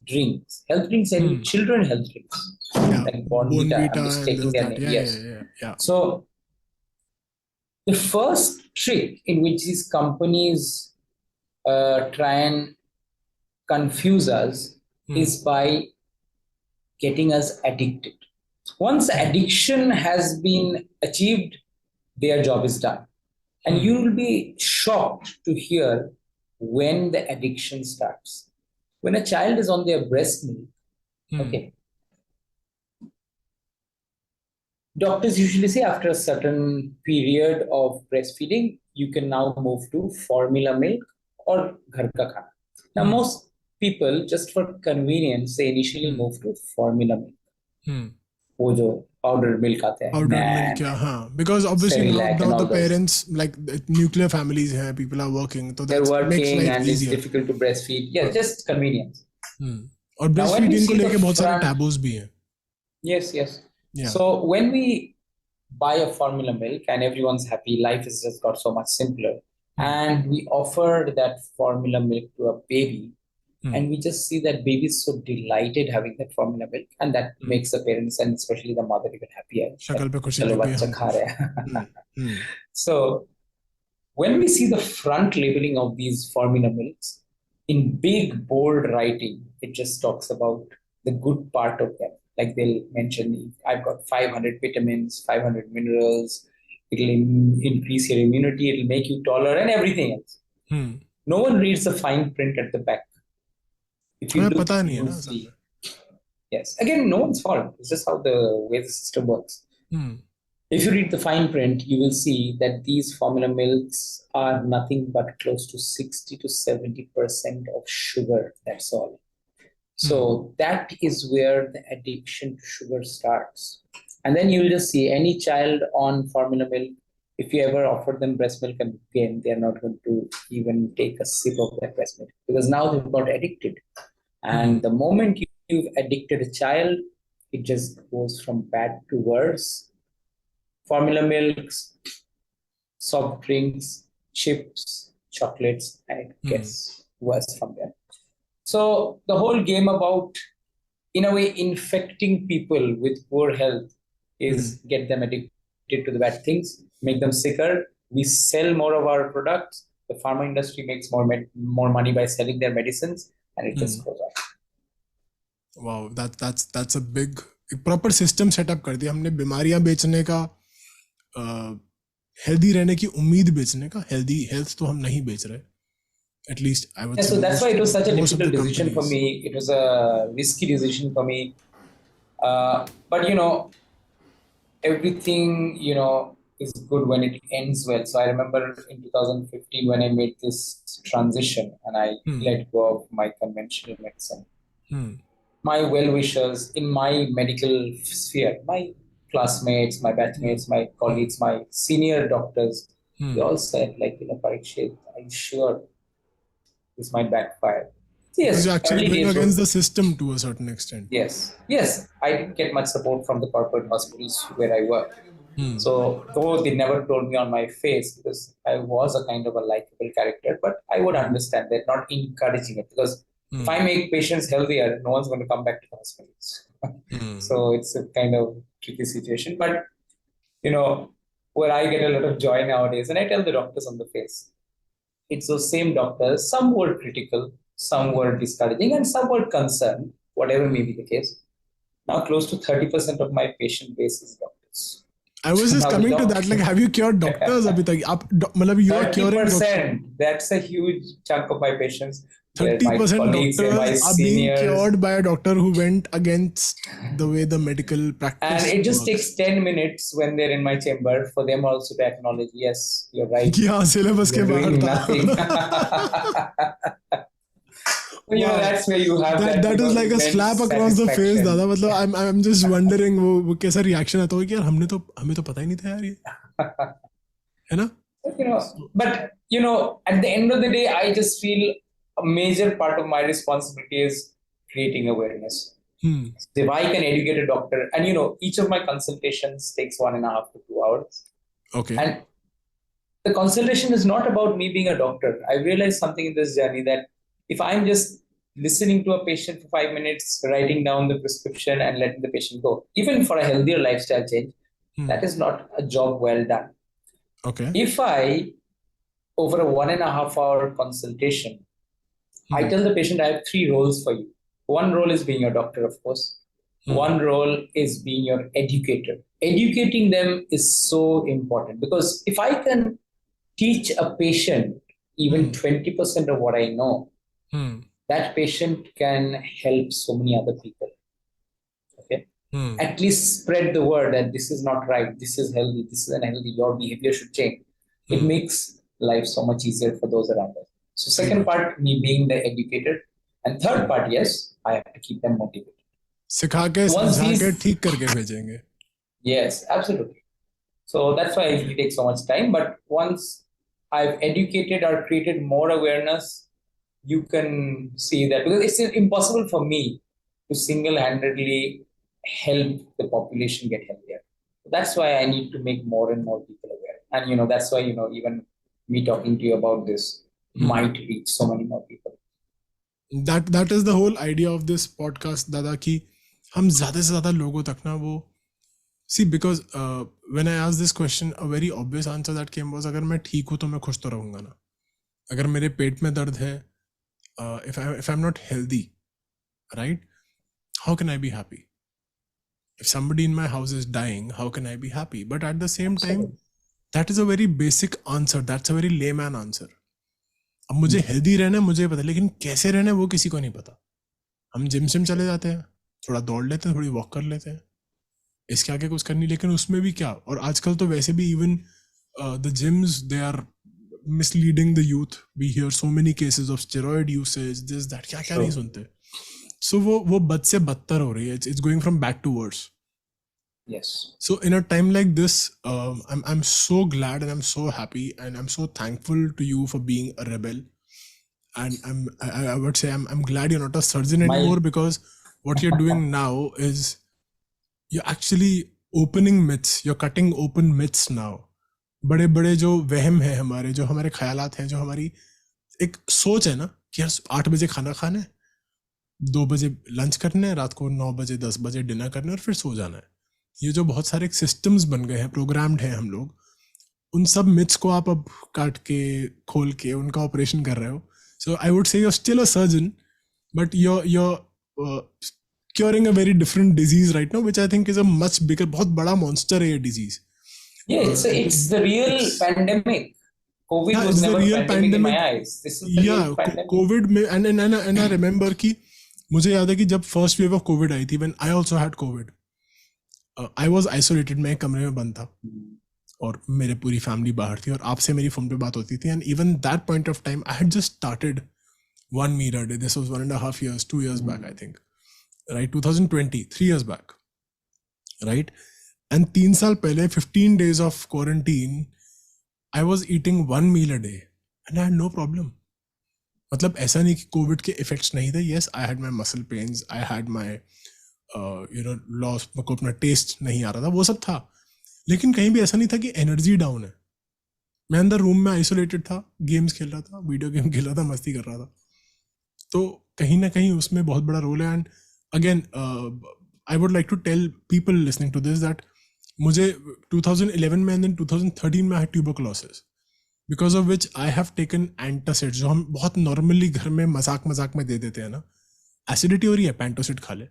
drinks and children health drinks, like Bonvita. I'm just taking their name. Yeah. So the first trick in which these companies try and confuse us is by getting us addicted. Once addiction has been achieved, their job is done. And you will be shocked to hear when the addiction starts. When a child is on their breast milk, okay, doctors usually say after a certain period of breastfeeding, you can now move to formula milk or ghar ka khana. Now, most people, just for convenience, they initially move to formula milk. वो जो powdered milk आते हैं. Powdered milk, yeah, हाँ. Because obviously now the parents, like nuclear families हैं, people are working, so that makes life and easier. It's difficult to breastfeed. Yeah, just convenience. और breastfeeding को लेके बहुत सारे taboos भी हैं. Yes. Yeah. So when we buy a formula milk and everyone's happy, life has just got so much simpler. And we offered that formula milk to a baby. And we just see that baby is so delighted having that formula milk, and that makes the parents and especially the mother even happier. शक्ल पे खुशी दिखती है. So when we see the front labeling of these formula milks in big bold writing, it just talks about the good part of them. Like they'll mention, I've got 500 vitamins, 500 minerals, it'll increase your immunity, it'll make you taller, and everything else. No one reads the fine print at the back. If you look, पता नहीं है ना. Yes. Again, no one's fault. It's just how the way the system works. If you read the fine print, you will see that these formula milks are nothing but close to 60 to 70% of sugar. That's all. So that is where the addiction to sugar starts. And then you'll just see any child on formula milk, if you ever offer them breast milk again, they're not going to even take a sip of that breast milk, because now they've got addicted. And the moment you've addicted a child, it just goes from bad to worse. Formula milks, soft drinks, chips, chocolates, and it gets worse from there. So the whole game about, in a way, infecting people with poor health is get them addicted to the bad things, make them sicker. We sell more of our products. The pharma industry makes more money by selling their medicines, and it just goes on. Wow, that's a big proper system setup कर दिया हमने. बीमारियां बेचने का, healthy रहने की उम्मीद बेचने का. हेल्थ तो हम नहीं बेच रहे. At least I would Yeah, say. so that's why it was such a most of difficult the decision for companies. me. It was a risky decision for me. But everything, is good when it ends well. So I remember in 2015 when I made this transition and I let go of my conventional medicine. My well-wishers in my medical sphere, my classmates, my batchmates, my colleagues, my senior doctors, they all said, like, Parikshit, are you sure this might backfire? Because you're Yes, actually early going days against were. the system to a certain extent. Yes. I didn't get much support from the corporate hospitals where I worked. So though they never told me on my face because I was a kind of a likable character, but I would understand they're not encouraging it because if I make patients healthier, no one's going to come back to the hospitals. So it's a kind of tricky situation. But where I get a lot of joy nowadays, and I tell the doctors on the face, it's those same doctors. Some were critical, some were discouraging, and some were concerned, whatever may be the case. Now close to 30% of my patient base is doctors. I was just Now coming to that. Like, have you cured doctors? Abhi tak? You are curing 30%. That's a huge chunk of my patients. 30% doctors are being seniors. cured by a doctor who went against the way the medical practice And it just works. takes 10 minutes when they're in my chamber for them also to acknowledge, yes, you're right. Yeah, syllabus ke You're doing bahar tha. nothing. That's where you have that is like a slap across the face, दादा. मतलब I'm just wondering वो कैसा reaction आता होगा कि यार हमें तो पता ही नहीं था यार ये, है ना? But at the end of the day, I just feel a major part of my responsibility is creating awareness. So if I can educate a doctor, and each of my consultations takes 1.5 to 2 hours. Okay. And the consultation is not about me being a doctor. I realized something in this journey that if I'm just listening to a patient for 5 minutes, writing down the prescription and letting the patient go, even for a healthier lifestyle change, that is not a job well done. Okay. If I, over a 1.5 hour consultation, I tell the patient I have 3 roles for you. One role is being your doctor, of course. One role is being your educator. Educating them is so important because if I can teach a patient even 20% of what I know, that patient can help so many other people. Okay? At least spread the word that this is not right, this is healthy, this is unhealthy, your behavior should change. It makes life so much easier for those around us. So second part, me being the educator. And third part, yes, I have to keep them motivated. सिखा के समझा के ठीक करके भेजेंगे. Yes, absolutely. So that's why it takes so much time. But once I've educated or created more awareness, you can see that because it's impossible for me to single-handedly help the population get healthier. That's why I need to make more and more people aware. And that's why, even me talking to you about this might reach so many more people. That is the whole idea of this podcast, दादा, कि हम ज़्यादा से ज़्यादा लोगों तक ना वो see because when I asked this question, a very obvious answer that came was अगर मैं ठीक हूँ तो मैं खुश तो रहूँगा ना. अगर मेरे पेट में दर्द है, if I'm not healthy, right? How can I be happy? If somebody in my house is dying, how can I be happy? But at the same time, that is a very basic answer. That's a very layman answer. अब मुझे healthy रहना है, मुझे पता, लेकिन कैसे रहना है वो किसी को नहीं पता. हम जिम चले जाते हैं, थोड़ा दौड़ लेते हैं, थोड़ी वॉक कर लेते हैं, इसके आगे कुछ करनी. लेकिन उसमें भी क्या, और आजकल तो वैसे भी even the gyms they are misleading the youth. We hear so many cases of steroid usage, this, that, क्या नहीं सुनते. So वो बद से बदतर हो रही है. It's going from bad to worse. Yes. So in a time like this, I'm so glad and I'm so happy and I'm so thankful to you for being a rebel. And I would say I'm glad you're not a surgeon anymore, because what you're doing now is you're actually opening myths. You're cutting open myths now. बड़े बड़े जो वहम है हमारे, जो हमारे ख्यालात हैं, जो हमारी एक सोच है ना कि यार 8 बजे खाना खाना है, 2 बजे लंच करना है, रात को 9 बजे 10 बजे डिनर करना है और फिर सो जाना है. ये जो बहुत सारे सिस्टम्स बन गए हैं, प्रोग्राम्ड हैं हम लोग, उन सब मिथ्स को आप अब काट के खोल के उनका ऑपरेशन कर रहे हो. So I would say you are still a surgeon, but you're curing a very different disease right now, which I think is a much bigger, बहुत बड़ा monster है ये disease. Yeah, it's the real pandemic. COVID Yeah, was it's the never real pandemic in my pandemic. eyes. This is the real Yeah, pandemic. COVID में and I remember कि मुझे याद है कि जब फर्स्ट वेव ऑफ कोविड आई थी, when I also had COVID, I was isolated, मैं एक कमरे में बंद था और मेरे पूरी फैमिली बाहर थी और आपसे मेरी फोन पे बात होती थी, and even that point of time I had just started 1 meal a day. This was 1.5 years, 2 years back, I think, right? 2020, 3 years back, right? And 3 साल पहले 15 days of quarantine, I was eating 1 meal a day and I had no problem. मतलब ऐसा नहीं कि Covid के effects नहीं थे. Yes, I had my muscle pains, I had my loss, को अपना टेस्ट नहीं आ रहा था, वो सब था, लेकिन कहीं भी ऐसा नहीं था कि एनर्जी डाउन है. मैं अंदर रूम में आइसोलेटेड था, गेम्स खेल रहा था, वीडियो गेम खेल रहा था, मस्ती कर रहा था. तो कहीं ना कहीं उसमें बहुत बड़ा रोल है. And again I would like to tell people listening to this that मुझे 2011 में एंड देन 2013 में I had tuberculosis, because of which I have taken antacid, जो हम बहुत नॉर्मली घर में मजाक में दे देते हैं ना. एसिडिटी हो रही है, पैंटोसिड खा ले.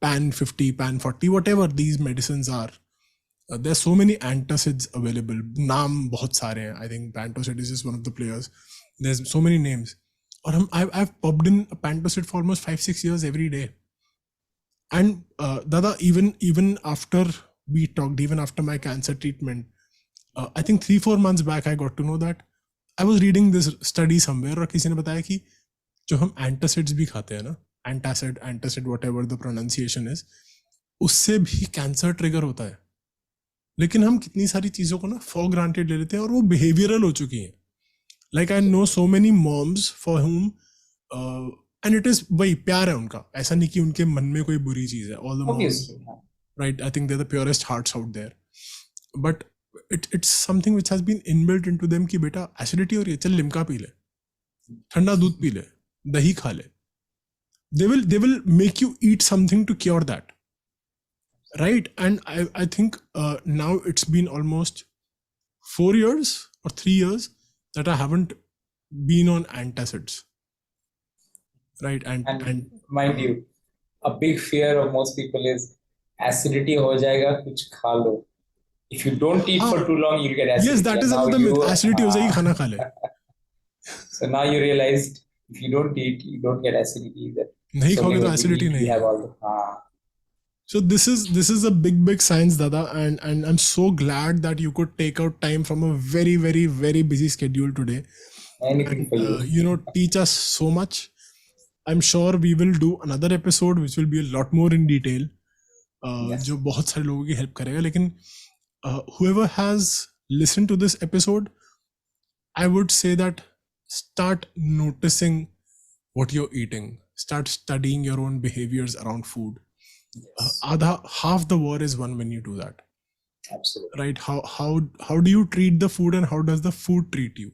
PAN 50, PAN 40, whatever these medicines are. There's so many antacids available. नाम बहुत सारे हैं. I think Pantocid is just one of the players. There's so many names. और I've popped in a Pantocid for almost 5-6 years every day. And Dada, even after we talked, even after my cancer treatment, I think 3-4 months back, I got to know that I was reading this study somewhere, और किसी ने बताया कि जो हम antacids भी खाते हैं ना, antacid, whatever the pronunciation is, उससे भी कैंसर ट्रिगर होता है. लेकिन हम कितनी सारी चीज़ों को ना फॉर ग्रांटेड ले लेते हैं और वो बिहेवियरल हो चुकी हैं. Like I know so many moms for whom, and it is वही प्यार है उनका, ऐसा नहीं कि उनके मन में कोई बुरी चीज़ है. All the moms, right, I think they are the purest hearts out there, but it's something which has been inbuilt into them कि बेटा एसिडिटी हो रही है, चल लिम्का पी ले, ठंडा दूध पी ले, दही खा ले. They will make you eat something to cure that, right? And I think now it's been almost 4 years or 3 years that I haven't been on antacids, right? And mind you, a big fear of most people is acidity हो जाएगा, कुछ खा लो. If you don't eat for too long, you'll get acidity. Yes, that is another myth. Acidity हो जाएगी, खाना खा ले. So now you realized if you don't eat, you don't get acidity either. नहीं खाओगे तो एसिडिटी नहीं है. So this is a big science, Dada, and I'm so glad that you could take out time from a very busy schedule today. Anything for you. Teach us so much. I'm sure we will do another episode which will be a lot more in detail, जो बहुत सारे लोगों की help करेगा. लेकिन whoever has listened to this episode, I would say that start noticing what you're eating. Start studying your own behaviors around food. Half the war is won when you do that. Absolutely. Right? How do you treat the food and how does the food treat you?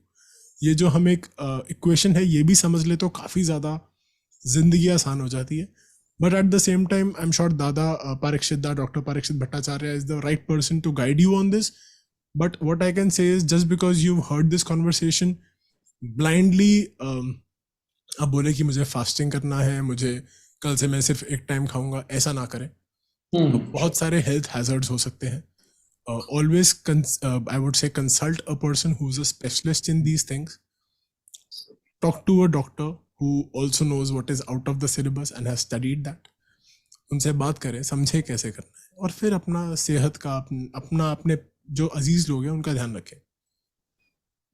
ये जो हम एक equation है, ये भी समझ ले तो काफी ज्यादा जिंदगी आसान हो जाती है. But at the same time, I'm sure Dada Dr. Parikshit Bhattacharrya is the right person to guide you on this. But what I can say is, just because you've heard this conversation, blindly अब बोले कि मुझे fasting करना है, मुझे कल से मैं सिर्फ एक टाइम खाऊंगा, ऐसा ना करें. बहुत सारे हेल्थ हैजर्ड्स हो सकते हैं. Always I would say consult a person who's a specialist in these things. Talk to a doctor who also knows what is out of the syllabus and has studied that. उनसे बात करें, समझे कैसे करना है, और फिर अपना सेहत का अपने जो अजीज लोग हैं उनका ध्यान रखें.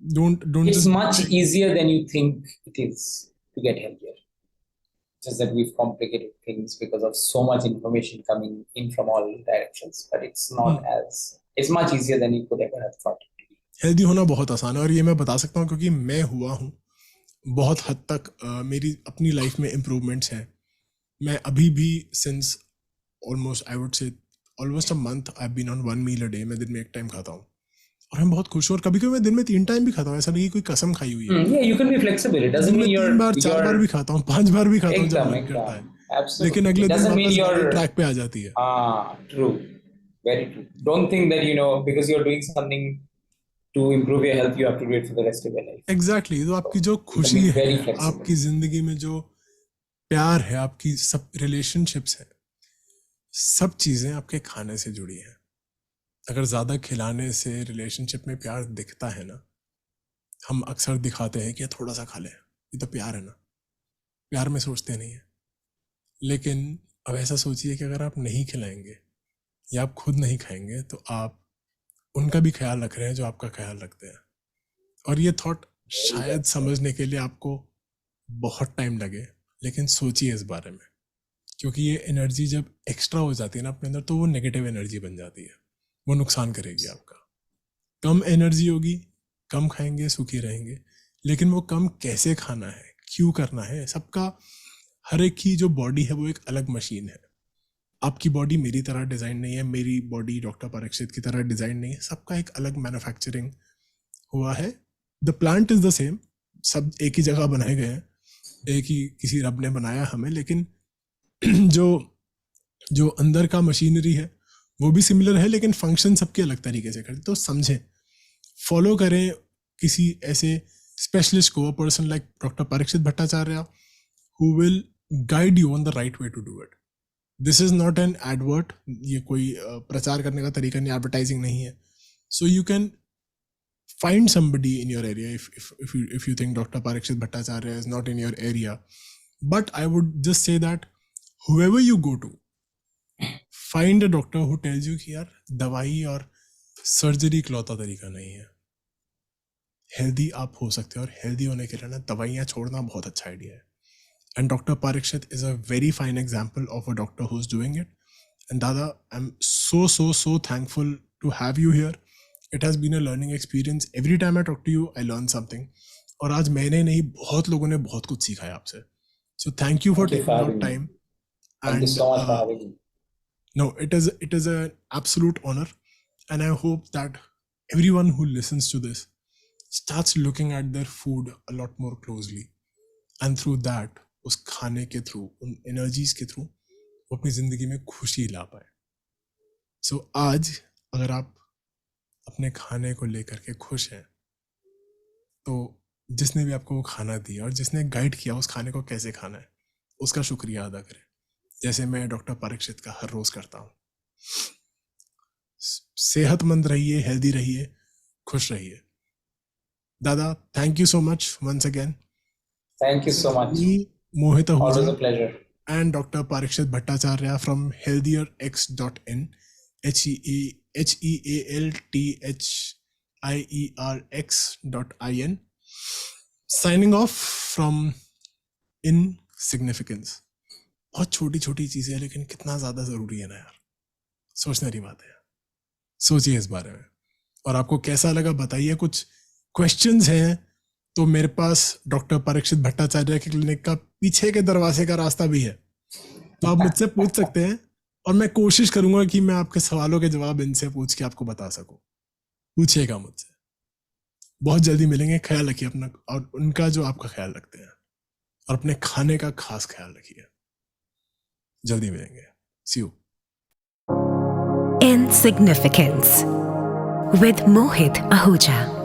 Don't It's much easier than you think it is to get healthier. Just that we've complicated things because of so much information coming in from all directions, but it's not it's much easier than you could ever have thought. Healthy होना बहुत आसान है, और ये मैं बता सकता हूँ क्योंकि मैं हुआ हूँ. बहुत हद तक मेरी अपनी लाइफ में इम्प्रूवमेंट्स हैं. मैं अभी भी since almost I would say almost a month I've been on 1 meal a day. मैं दिन में एक टाइम खाता हूँ और मैं बहुत खुश हूँ, और कभी-कभी मैं दिन में 3 टाइम भी खाता हूँ. ऐसा नहीं कोई कसम खाई हुई है. Yeah, you can be flexible. It doesn't mean you're 3 बार 4 बार भी खाता हूँ, 5 बार भी खाता हूँ जब मन करता है. Absolutely. लेकिन अगले दिन वापस you're ट्रैक पे आ जाती है. True. Very true. Don't think that because you're doing something to improve your health, you have to do it for the rest of your life. Exactly. तो आपकी जो खुशी है, आपकी जिंदगी में जो प्यार है, आपकी सब रिलेशनशिप्स है, सब चीजें आपके खाने से जुड़ी हैं. अगर ज़्यादा खिलाने से रिलेशनशिप में प्यार दिखता है ना, हम अक्सर दिखाते हैं कि थोड़ा सा खा ले, ये तो प्यार है ना, प्यार में सोचते नहीं है। लेकिन अब ऐसा सोचिए कि अगर आप नहीं खिलाएंगे या आप खुद नहीं खाएंगे तो आप उनका भी ख्याल रख रहे हैं जो आपका ख्याल रखते हैं। और ये थॉट शायद समझने के लिए आपको बहुत टाइम लगे, लेकिन सोचिए इस बारे में, क्योंकि ये एनर्जी जब एक्स्ट्रा हो जाती है ना अपने अंदर तो वो नेगेटिव एनर्जी बन जाती है, वो नुकसान करेगी आपका। कम एनर्जी होगी, कम खाएंगे, सुखी रहेंगे, लेकिन वो कम कैसे खाना है, क्यों करना है, सबका, हर एक की जो बॉडी है वो एक अलग मशीन है। आपकी बॉडी मेरी तरह डिज़ाइन नहीं है, मेरी बॉडी डॉक्टर परीक्षित की तरह डिज़ाइन नहीं है, सबका एक अलग मैन्युफैक्चरिंग हुआ है। The plant is the same, सब एक ही जगह बनाए गए हैं, एक ही किसी रब ने बनाया हमें, लेकिन जो अंदर का मशीनरी है वो भी सिमिलर है, लेकिन फंक्शन सबके अलग तरीके से करते। तो समझें, फॉलो करें किसी ऐसे स्पेशलिस्ट को, person like doctor Parikshit Bhattacharya, who will guide you on the right way to do it. This is not an advert, ये कोई प्रचार करने का तरीका नहीं, एडवर्टाइजिंग नहीं है। So you can find somebody in your area if you think Dr. Parikshit Bhattacharya is not in your area. But I would just say that whoever you go to, find a doctor who tells you कि यार दवाई और surgery इकलौता तरीका नहीं है, healthy आप हो सकते हो, और हेल्दी होने के लिए ना दवाइयाँ छोड़ना बहुत अच्छा आइडिया है। And doctor Parikshit is a very fine example of a doctor who is doing it. And दादा, I am so thankful to have you here. It has been a learning experience. Every time I talk to you, I learn something. और आज मैंने नहीं, बहुत लोगों ने बहुत कुछ सीखा है आपसे. So thank you for taking out time. Thank you so much for having me. No, it is an absolute honor, and I hope that everyone who listens to this starts looking at their food a lot more closely, and through that, उस खाने के through, उन energies के through, वो अपनी जिंदगी में खुशी ला पाए. So आज अगर आप अपने खाने को लेकर के खुश हैं, तो जिसने भी आपको वो खाना दिया और जिसने गाइड किया उस खाने को कैसे खाना है, उसका शुक्रिया अदा करें, जैसे मैं डॉक्टर परीक्षित का हर रोज करता हूँ. सेहतमंद रहिए, हेल्दी रहिए, खुश रहिए. दादा, thank you so much once again. Thank you so much. Me, Mohit Ahuja, always a pleasure. And Dr. Parikshit Bhattacharya from healthierx.in, healthierx.in, signing off from Insignificance. बहुत छोटी छोटी चीजें हैं, लेकिन कितना ज्यादा जरूरी है ना यार, सोचने वाली बात है. सोचिए इस बारे में, और आपको कैसा लगा बताइए. कुछ क्वेश्चंस हैं तो मेरे पास डॉक्टर परीक्षित भट्टाचार्य के क्लिनिक का पीछे के दरवाजे का रास्ता भी है, तो आप मुझसे पूछ सकते हैं, और मैं कोशिश करूंगा कि मैं आपके सवालों के जवाब इनसे पूछ के आपको बता सकूं. पूछिएगा मुझसे. बहुत जल्दी मिलेंगे. ख्याल रखिए अपना और उनका जो आपका ख्याल रखते हैं, और अपने खाने का खास ख्याल रखिए. जल्दी मिलेंगे. See you. Insignificance with Mohit Ahuja.